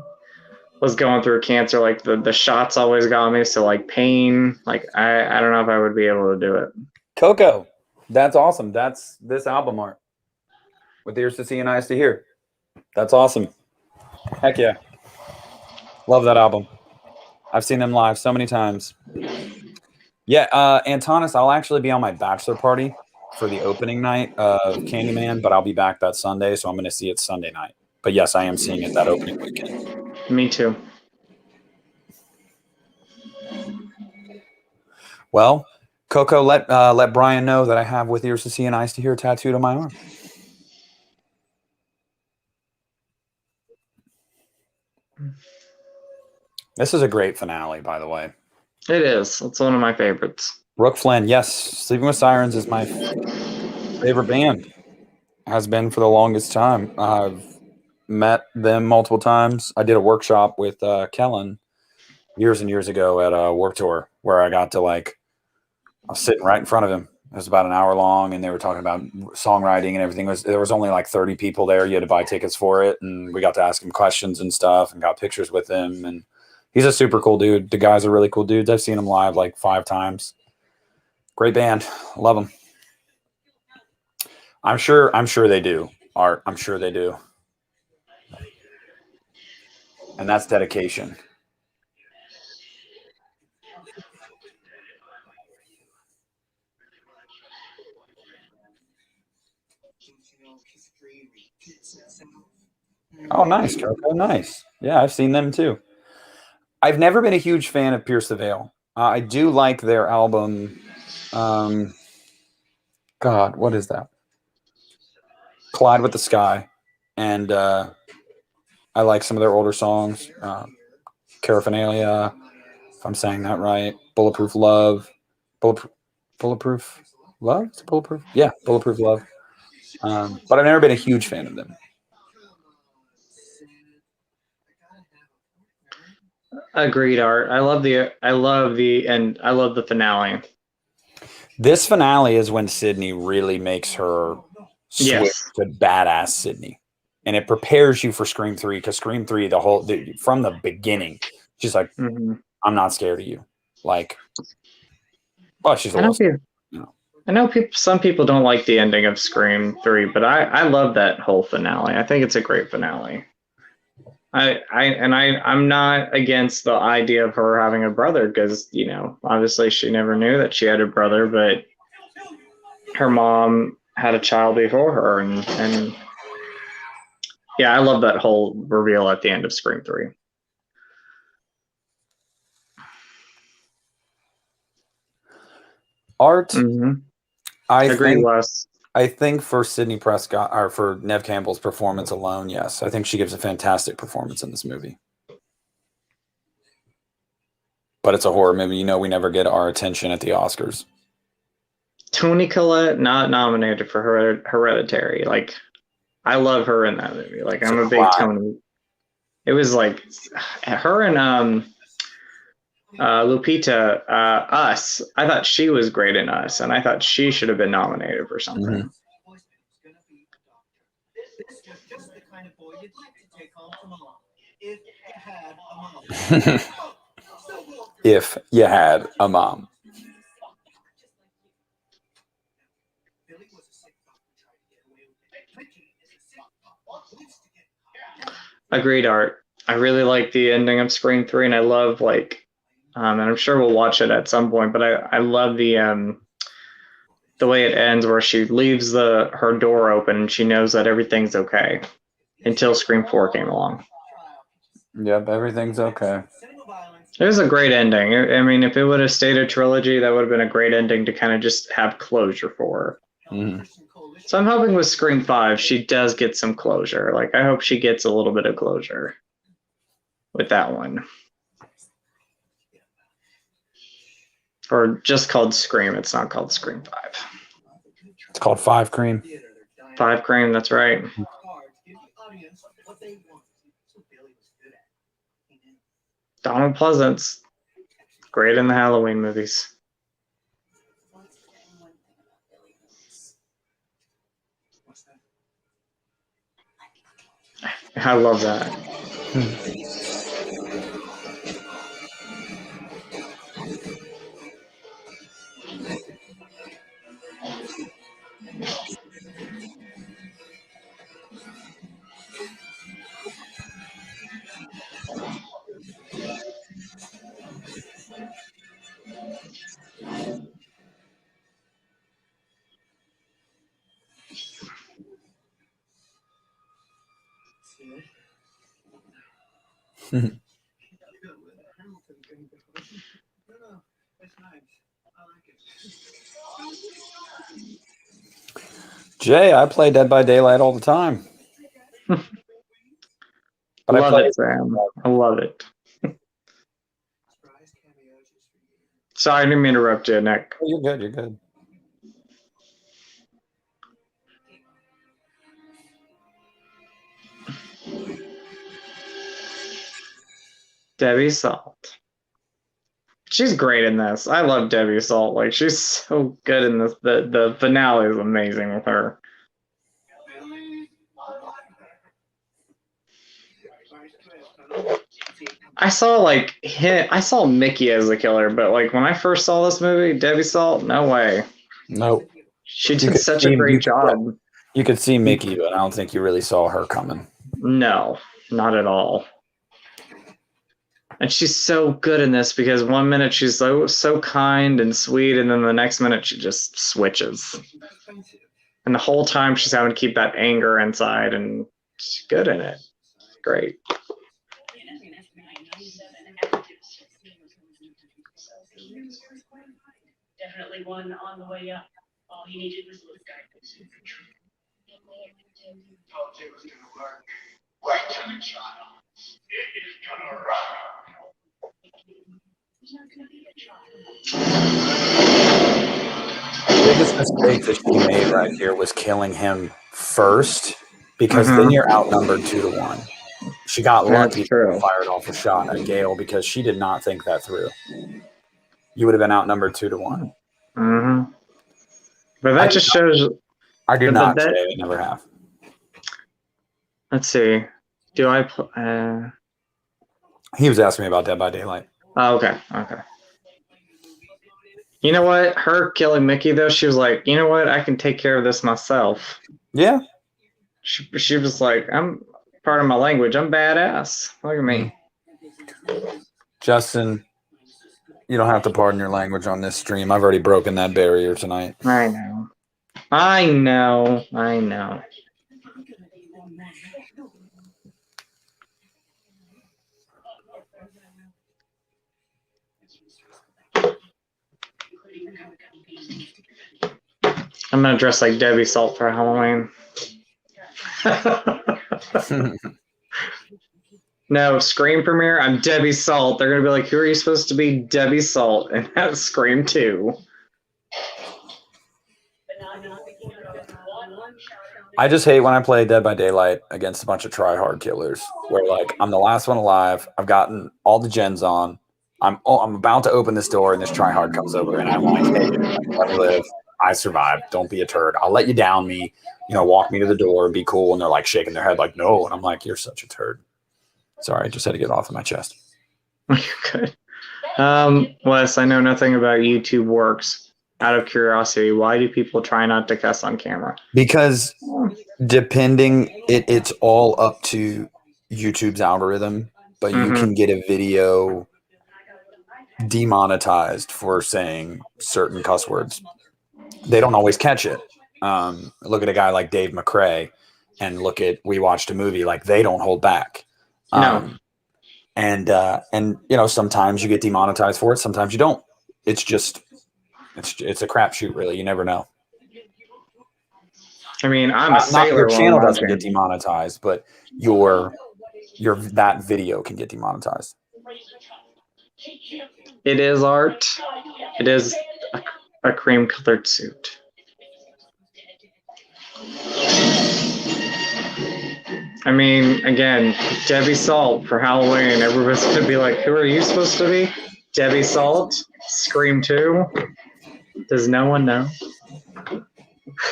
was going through cancer. Like the shots always got me. So like pain, like I don't know if I would be able to do it. Coco, that's awesome. That's this album art with ears to see and eyes to hear. That's awesome. Heck yeah. Love that album. I've seen them live so many times. Yeah, Antonis, I'll actually be on my bachelor party for the opening night of Candyman, but I'll be back that Sunday, so I'm going to see it Sunday night. But yes, I am seeing it that opening weekend. Me too. Well, Coco, let Brian know that I have with ears to see and eyes to hear tattooed on my arm. This is a great finale, by the way. It is. It's one of my favorites. Brooke Flynn, yes, Sleeping with Sirens is my favorite band. Has been for the longest time. I've met them multiple times. I did a workshop with Kellen years and years ago at a work tour where I got to I was sitting right in front of him. It was about an hour long, and they were talking about songwriting and everything. There was only like 30 people there. You had to buy tickets for it, and we got to ask him questions and stuff, and got pictures with him. And he's a super cool dude. The guys are really cool dudes. I've seen them live like 5 times. Great band. Love them. I'm sure they do. Art. I'm sure they do. And that's dedication. Oh, nice, Coco. Nice. Yeah, I've seen them too. I've never been a huge fan of Pierce the Veil. I do like their album. God, what is that? Collide with the Sky. And I like some of their older songs. Paraphernalia, if I'm saying that right. Bulletproof Love. Bulletproof Love? Is it Bulletproof? Yeah, Bulletproof Love. But I've never been a huge fan of them. Agreed, Art. I love the finale. This finale is when Sydney really makes her switch to badass Sydney. And it prepares you for Scream 3 because Scream 3, from the beginning, she's like, I'm not scared of you. Like, well, she's a little scared. I know some people don't like the ending of Scream 3, but I love that whole finale. I think it's a great finale. I'm not against the idea of her having a brother because, obviously she never knew that she had a brother, but her mom had a child before her. And yeah, I love that whole reveal at the end of Scream 3. Art. I agree, Wes. I think for Sidney Prescott or for Neve Campbell's performance alone, yes. I think she gives a fantastic performance in this movie. But it's a horror movie. We never get our attention at the Oscars. Toni Collette not nominated for Hereditary. Like, I love her in that movie. Like, I'm a big Toni. It was like her and Lupita, Us. I thought she was great in Us, and I thought she should have been nominated for something. If you had a mom. Agreed, Art. I really like the ending of Scream 3, and I love and I'm sure we'll watch it at some point, but I love the way it ends where she leaves her door open and she knows that everything's okay until Scream 4 came along. Yep, everything's okay. It was a great ending. I mean, if it would have stayed a trilogy, that would have been a great ending to kind of just have closure for her. So I'm hoping with Scream 5, she does get some closure. Like, I hope she gets a little bit of closure with that one. Or just called Scream. It's not called Scream 5. It's called 5 Cream. 5 Cream, that's right. Donald Pleasance, great in the Halloween movies. I love that. Jay, I play Dead by Daylight all the time. I love it, Sam. I love it. Sorry, I didn't mean to interrupt you, Nick. You're good. You're good. Debbie Salt. She's great in this. I love Debbie Salt. Like, she's so good in this. The finale is amazing with her. I saw Mickey as the killer, but like when I first saw this movie, Debbie Salt, no way. Nope. She did such a great job. You could see Mickey, but I don't think you really saw her coming. No, not at all. And she's so good in this because one minute she's so kind and sweet, and then the next minute she just switches. And the whole time she's having to keep that anger inside, and she's good in it. Great. Definitely one on the way up. All he needed was a little guidance. Told you it was gonna work. Wait till the trial. It is gonna rock. There's not gonna be a trial. The biggest mistake that she made right here was killing him first, because then you're outnumbered 2-1. She got lucky and fired off a shot at Gale because she did not think that through. You would have been outnumbered 2-1. Mm-hmm. But that just shows. I do not say I never have. Let's see. Do I? He was asking me about Dead by Daylight. Oh, okay. Okay. You know what? Her killing Mickey, though, she was like, you know what? I can take care of this myself. Yeah. She was like, I'm part of my language. I'm badass. Look at me. Justin, you don't have to pardon your language on this stream. I've already broken that barrier tonight. I know. I know. I know. I'm gonna dress like Debbie Salt for Halloween. No, Scream premiere, I'm Debbie Salt. They're gonna be like, who are you supposed to be? Debbie Salt, and that's Scream 2. I just hate when I play Dead by Daylight against a bunch of try-hard killers, where like I'm the last one alive. I've gotten all the gens on. I'm about to open this door, and this try-hard comes over, and I'm like, hey, let me live. I survived. Don't be a turd. I'll let you down me. Walk me to the door and be cool. And they're like shaking their head like, no. And I'm like, you're such a turd. Sorry, I just had to get off of my chest. Good. Wes, I know nothing about YouTube works. Out of curiosity, why do people try not to cuss on camera? Because it's all up to YouTube's algorithm, but you can get a video demonetized for saying certain cuss words. They don't always catch it. Look at a guy like Dave McCrae, and we watched a movie, like they don't hold back. No. And sometimes you get demonetized for it, sometimes you don't. It's just it's a crapshoot, really. You never know. I mean, I'm a sailor. Your channel doesn't get demonetized, but your that video can get demonetized. It is art. It is a cream-colored suit. I mean, again, Debbie Salt for Halloween. Everybody's gonna be like, "Who are you supposed to be?" Debbie Salt, Scream 2. Does no one know?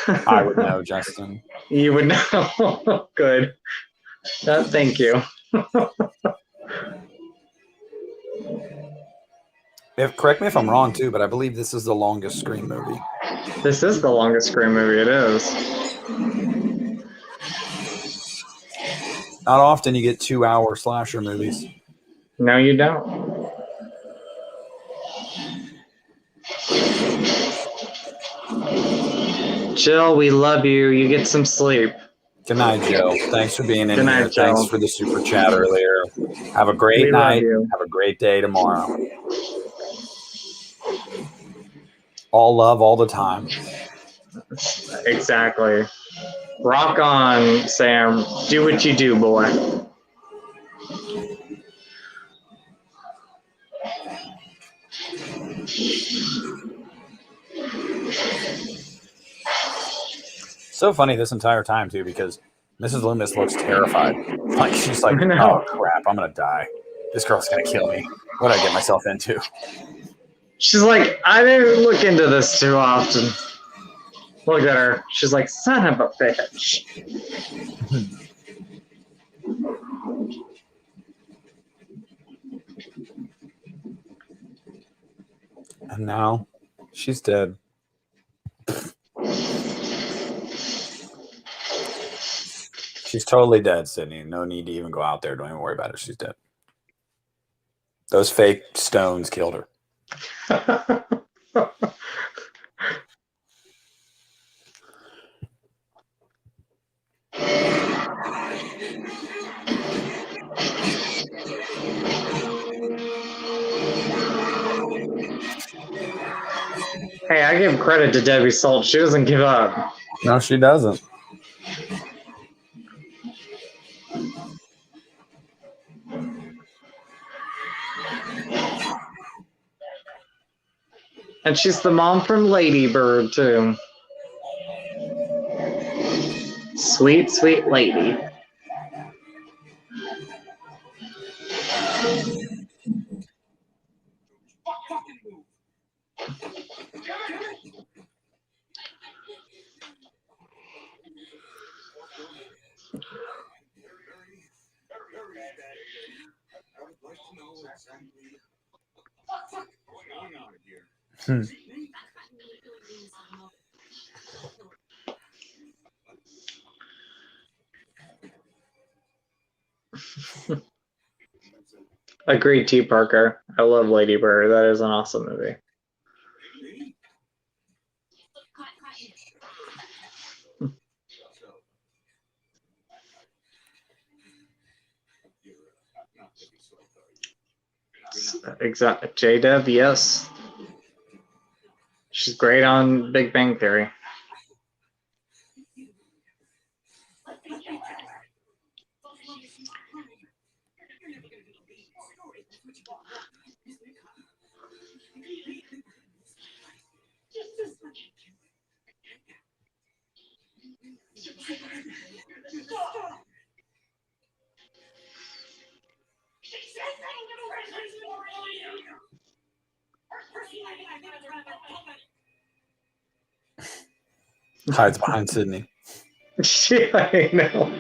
I would know, Justin. You would know. Good. Thank you. Correct me if I'm wrong too, but I believe this is the longest Scream movie. This is the longest Scream movie. It is. Not often you get 2-hour slasher movies. No, you don't. Jill, we love you. You get some sleep. Good night, Joe. Thanks for being in Good night, here. Joe. Thanks for the super chat earlier. Have a great We love night. you. Have a great day tomorrow. All love all the time. Exactly. Rock on, Sam. Do what you do, boy. So funny this entire time too, because Mrs. Loomis looks terrified. Like she's like, I know. "Oh crap, I'm gonna die. This girl's gonna kill me. What did I get myself into?" She's like, I didn't look into this too often. Look at her. She's like, son of a bitch. And now she's dead. She's totally dead, Sydney. No need to even go out there. Don't even worry about it. She's dead. Those fake stones killed her. Hey, I give credit to Debbie Salt. She doesn't give up. No, she doesn't. And she's the mom from Lady Bird, too. Sweet, sweet lady. Agreed, T. Parker. I love Lady Bird. That is an awesome movie. Exactly. J-Dev, yes. She's great on Big Bang Theory. Hides behind Sydney. Yeah, I know.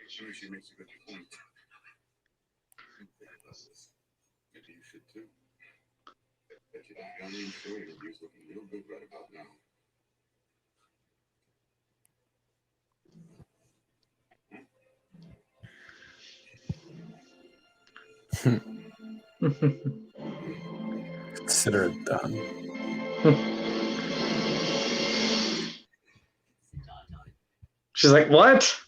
She makes a good point. Maybe you should too. Bet you that Halloween show interview's looking real good right about now. Consider it done. She's like, what?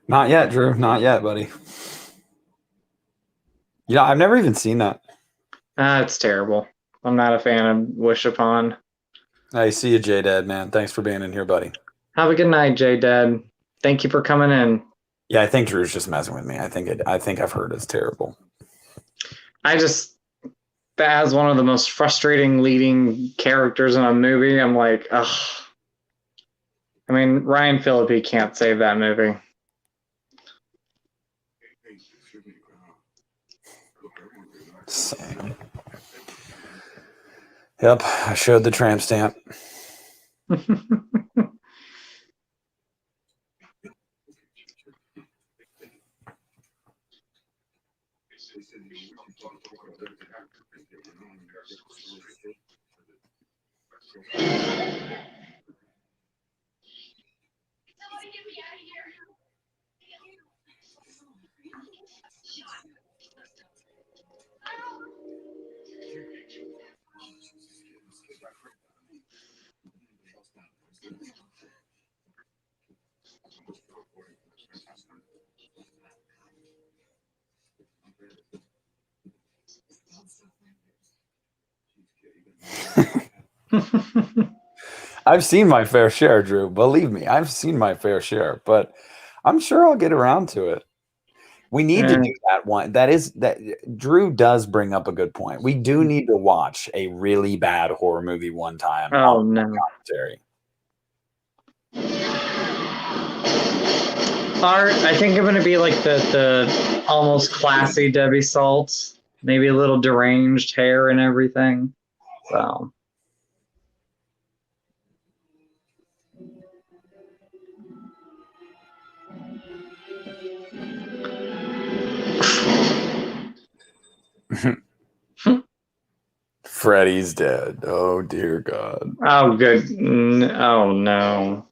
Not yet, Drew. Not yet, buddy. Yeah, I've never even seen that. It's terrible. I'm not a fan of Wish Upon. I see you, J-Dad, man. Thanks for being in here, buddy. Have a good night, J Dad. Thank you for coming in. Yeah, I think Drew's just messing with me. I think I've heard it's terrible. That has one of the most frustrating leading characters in a movie. I'm like, ugh. I mean, Ryan Phillippe can't save that movie. Same. Yep, I showed the tramp stamp. I've seen my fair share, Drew. Believe me, I've seen my fair share, but I'm sure I'll get around to it. We need to do that one. That Drew does bring up a good point. We do need to watch a really bad horror movie one time. Oh no. Commentary. Art, I think I'm gonna be like the almost classy Debbie Salts, maybe a little deranged hair and everything. So Freddy's dead. Oh dear God. oh good. Oh no.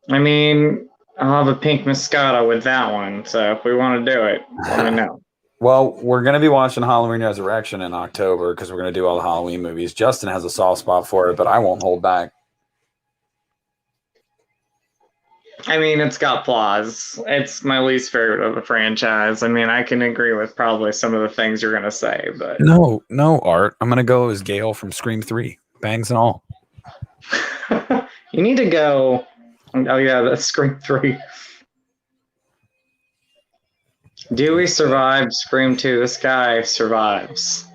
I mean, I'll have a pink Moscato with that one. So if we want to do it, let me know. Well, we're going to be watching Halloween Resurrection in October because we're going to do all the Halloween movies. Justin has a soft spot for it, but I won't hold back. I mean, it's got flaws. It's my least favorite of the franchise. I mean, I can agree with probably some of the things you're going to say, but No, Art. I'm going to go as Gale from Scream 3. Bangs and all. you need to go. Oh yeah, that's Scream 3. Dewey survived Scream 2. This guy survives.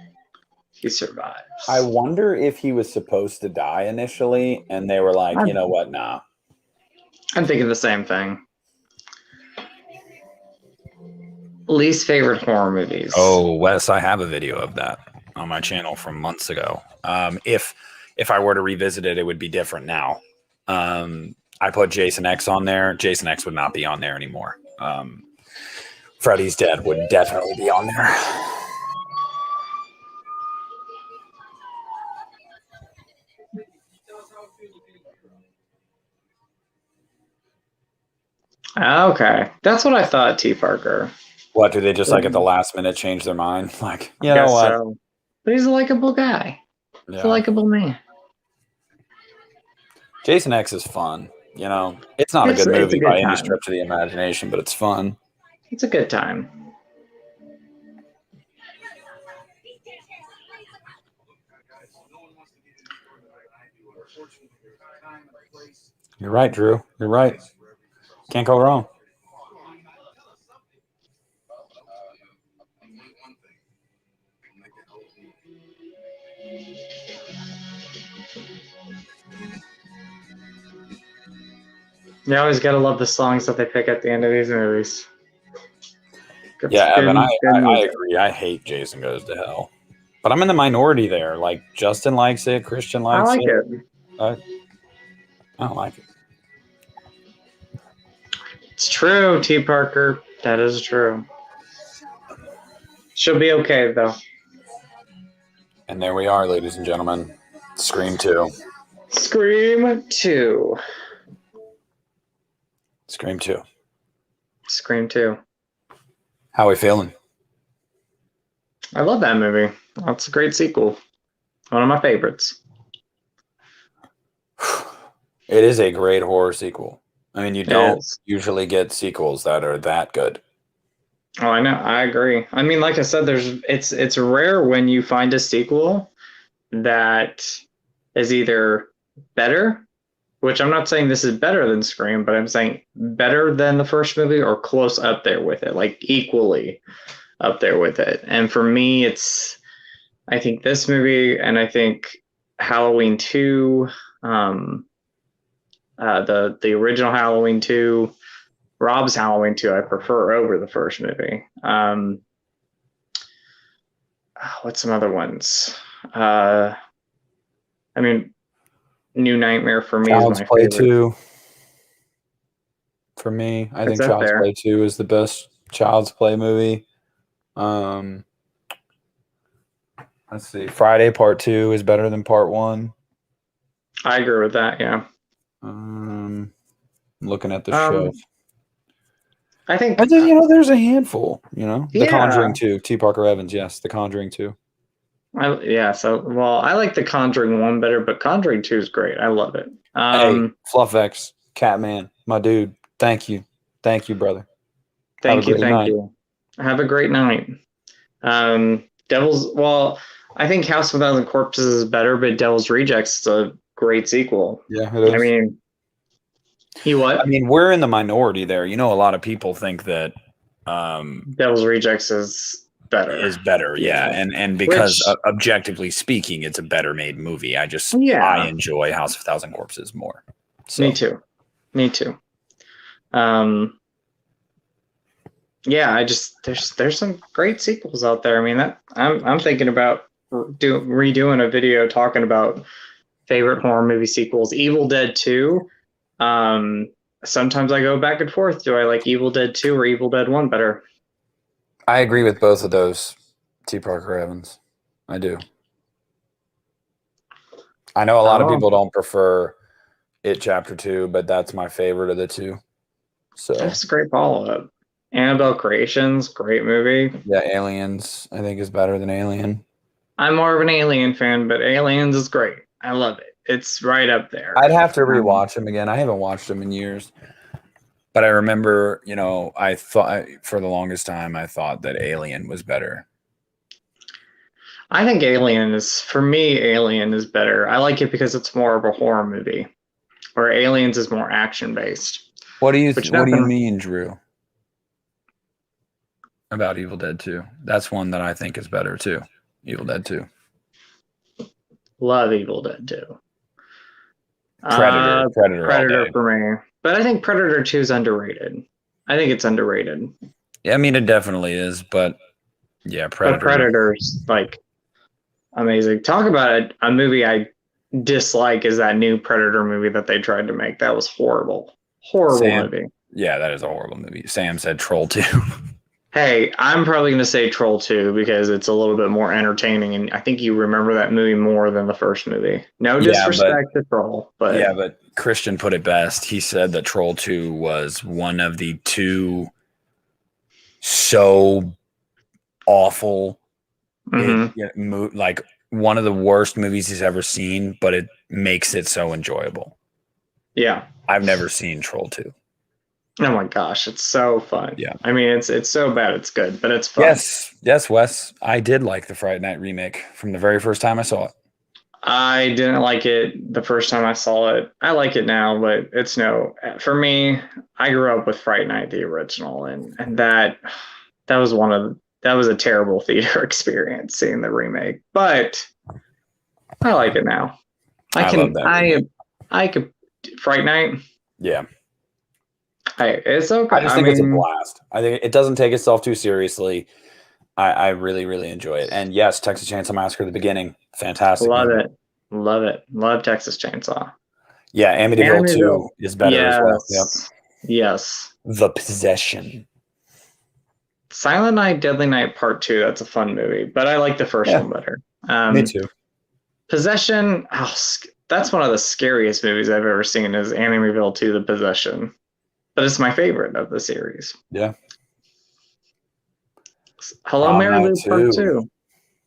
He survives. I wonder if he was supposed to die initially, and they were like, you know what, nah. I'm thinking the same thing. Least favorite horror movies. Oh, Wes, I have a video of that on my channel from months ago. If I were to revisit it, it would be different now. I put Jason X on there. Jason X would not be on there anymore. Freddy's Dead would definitely be on there. Okay, that's what I thought. T. Parker. What, do they just like at the last minute change their mind? Like, you know Guess what? so. But he's a likable guy. He's a likable man. Jason X is fun. You know, it's not a good movie by any stretch of the imagination, but it's fun. It's a good time. You're right, Drew. You're right. Can't go wrong. You always gotta love the songs that they pick at the end of these movies. Yeah, Evan, I agree. I hate Jason Goes to Hell. But I'm in the minority there. Like, Justin likes it. Christian likes it. I like it. I don't like it. It's true, T. Parker. That is true. She'll be okay, though. And there we are, ladies and gentlemen. Scream 2. Scream 2. Scream 2. Scream 2. How are we feeling? I love that movie. That's a great sequel. One of my favorites. It is a great horror sequel. I mean, you don't usually get sequels that are that good. Oh, I know. I agree. I mean, like I said, it's rare when you find a sequel that is either better, which I'm not saying this is better than Scream, but I'm saying better than the first movie or close up there with it, like equally up there with it. And for me, I think this movie, and I think Halloween 2, the original Halloween 2, Rob's Halloween 2, I prefer over the first movie. What's some other ones? I mean, New Nightmare for me Child's is my Play favorite. 2. For me, I think up Child's there. Play 2 is the best Child's Play movie. Let's see. Friday Part 2 is better than Part 1. I agree with that, yeah. Looking at the shelf. I think there's a handful, The Yeah. Conjuring 2, T. Parker Evans, yes, The Conjuring 2. I like The Conjuring 1 better, but Conjuring 2 is great. I love it. Hey, FluffX, Catman, my dude. Thank you, brother. Thank you. Have a great night. I think House of a Thousand Corpses is better, but Devil's Rejects is a great sequel. Yeah, it is. I mean, we're in the minority there. A lot of people think that Devil's Rejects is better. Yeah. And because objectively speaking, it's a better made movie. I enjoy House of a Thousand Corpses more. So. Me too. Yeah, there's some great sequels out there. I mean, I'm thinking about redoing a video talking about favorite horror movie sequels. Evil Dead 2. Sometimes I go back and forth. Do I like Evil Dead 2 or Evil Dead 1 better? I agree with both of those, T. Parker Evans. I do. I know a lot of people don't prefer It Chapter 2, but that's my favorite of the two. So that's a great follow-up. Annabelle Creations, great movie. Yeah, Aliens, I think, is better than Alien. I'm more of an Alien fan, but Aliens is great. I love it. It's right up there. I'd have to rewatch them again. I haven't watched them in years. But I remember, I thought for the longest time, I thought that Alien was better. I think Alien is better. I like it because it's more of a horror movie, where Aliens is more action-based. What do you mean, Drew? About Evil Dead 2. That's one that I think is better too. Evil Dead 2. Love Evil Dead 2. Predator for me. But I think Predator 2 is underrated. I think it's underrated. Yeah, I mean, it definitely is, but yeah, Predator. But Predator's amazing. Talk about a movie I dislike is that new Predator movie that they tried to make. That was horrible. Movie. Yeah, that is a horrible movie. Sam said Troll 2. Hey, I'm probably going to say Troll 2 because it's a little bit more entertaining, and I think you remember that movie more than the first movie. No disrespect to Troll, but... Yeah, but Christian put it best. He said that Troll 2 was one of the two so awful, like one of the worst movies he's ever seen, but it makes it so enjoyable. Yeah. I've never seen Troll 2. Oh my gosh, it's so fun. Yeah. I mean, it's so bad it's good, but it's fun. Yes, Wes. I did like the Friday Night remake from the very first time I saw it. I didn't like it the first time I saw it. I like it now, but it's for me, I grew up with Friday Night, the original, and that was a terrible theater experience seeing the remake. But I like it now. I could Friday Night. Yeah. It's okay. I just think it's a blast. I think it doesn't take itself too seriously. I really, really enjoy it. And yes, Texas Chainsaw Massacre at the beginning, fantastic. Love it. Love Texas Chainsaw. Yeah, Amityville 2 is better as well. Yep. Yes. The Possession. Silent Night, Deadly Night Part 2. That's a fun movie, but I like the first one better. Me too. Possession. That's one of the scariest movies I've ever seen. Is Amityville 2: The Possession. But it's my favorite of the series. Yeah. Hello, Mary Lou Part 2.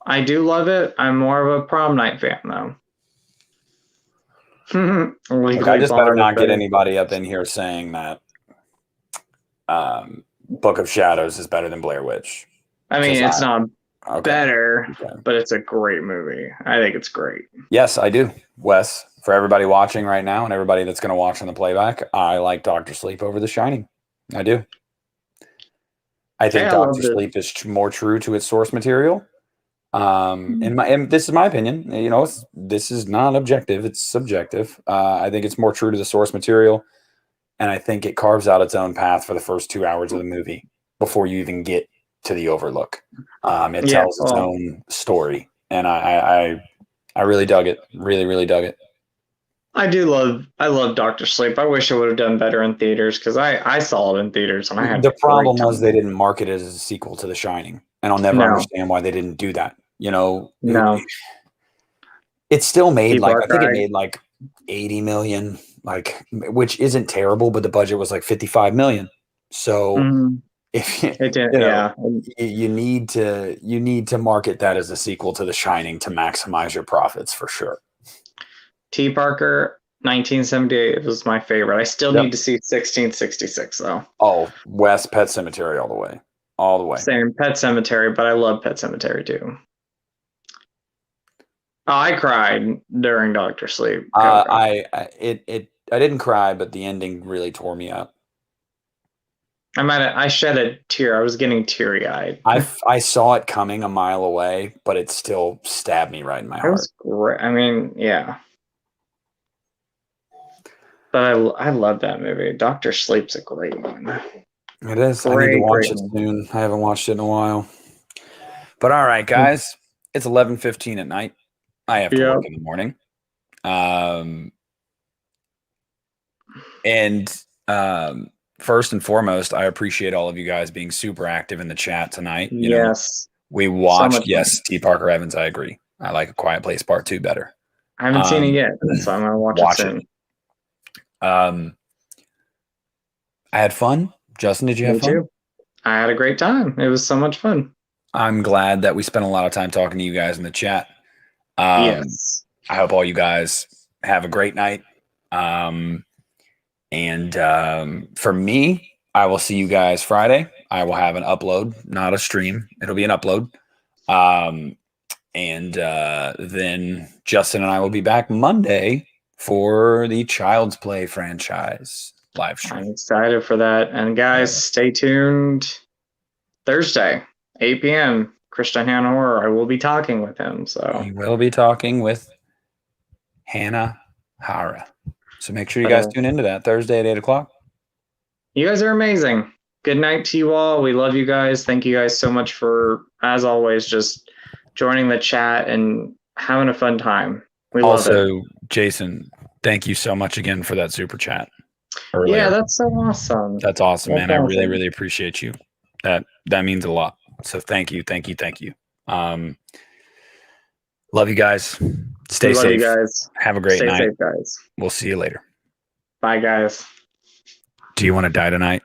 I do love it. I'm more of a Prom Night fan, though. I just better not get anybody up in here saying that Book of Shadows is better than Blair Witch. I mean, it's not better, Okay. but it's a great movie. I think it's great. Yes, I do. Wes, for everybody watching right now and everybody that's going to watch on the playback, I like Doctor Sleep over The Shining. I do. I think I love Doctor Sleep is more true to its source material. And this is my opinion. You know, this is not objective; it's subjective. I think it's more true to the source material, and I think it carves out its own path for the first 2 hours of the movie before you even get to the Overlook. It tells its own story, and I really dug it. Really, really dug it. I love Doctor Sleep. I wish I would have done better in theaters because I saw it in theaters and I had The problem was they didn't market it as a sequel to The Shining, and I'll never understand why they didn't do that. You know, it still made I think it made like 80 million, like, which isn't terrible, but the budget was like 55 million. So if you need to market that as a sequel to The Shining to maximize your profits for sure. T. Parker, 1978 was my favorite. I still need to see 1666 though. Oh, West Pet Cemetery all the way. All the way. Same, Pet Cemetery, but I love Pet Cemetery too. I cried during Doctor Sleep. I didn't cry, but the ending really tore me up. I shed a tear. I was getting teary-eyed. I saw it coming a mile away, but it still stabbed me right in my heart. It was great. I mean, yeah. But I love that movie. Doctor Sleep's a great one. It is. I need to watch it soon. I haven't watched it in a while. But all right, guys. It's 11:15 at night. I have to work in the morning. First and foremost, I appreciate all of you guys being super active in the chat tonight. You know, we watched, T. Parker Evans, I agree. I like A Quiet Place Part 2 better. I haven't seen it yet, so I'm going to watch it soon. I had fun. Justin, did you have fun? Too. I had a great time. It was so much fun. I'm glad that we spent a lot of time talking to you guys in the chat. Yes. I hope all you guys have a great night. For me, I will see you guys Friday. I will have an upload, not a stream. It'll be an upload. Then Justin and I will be back Monday for the Child's Play franchise live stream. I'm excited for that. And guys, stay tuned. Thursday, 8 p.m. Christian Hannah Horror. I will be talking with him. So we will be talking with Hannah Hara. So make sure you guys tune into that Thursday at 8 o'clock. You guys are amazing. Good night to you all. We love you guys. Thank you guys so much for, as always, just joining the chat and having a fun time. We love it. Jason, thank you so much again for that super chat earlier. Yeah, that's so awesome. That's awesome, man. I really, really appreciate you. That means a lot. So thank you. Love you guys. Stay safe. Love you guys. Have a great night. Stay safe, guys. We'll see you later. Bye, guys. Do you want to die tonight?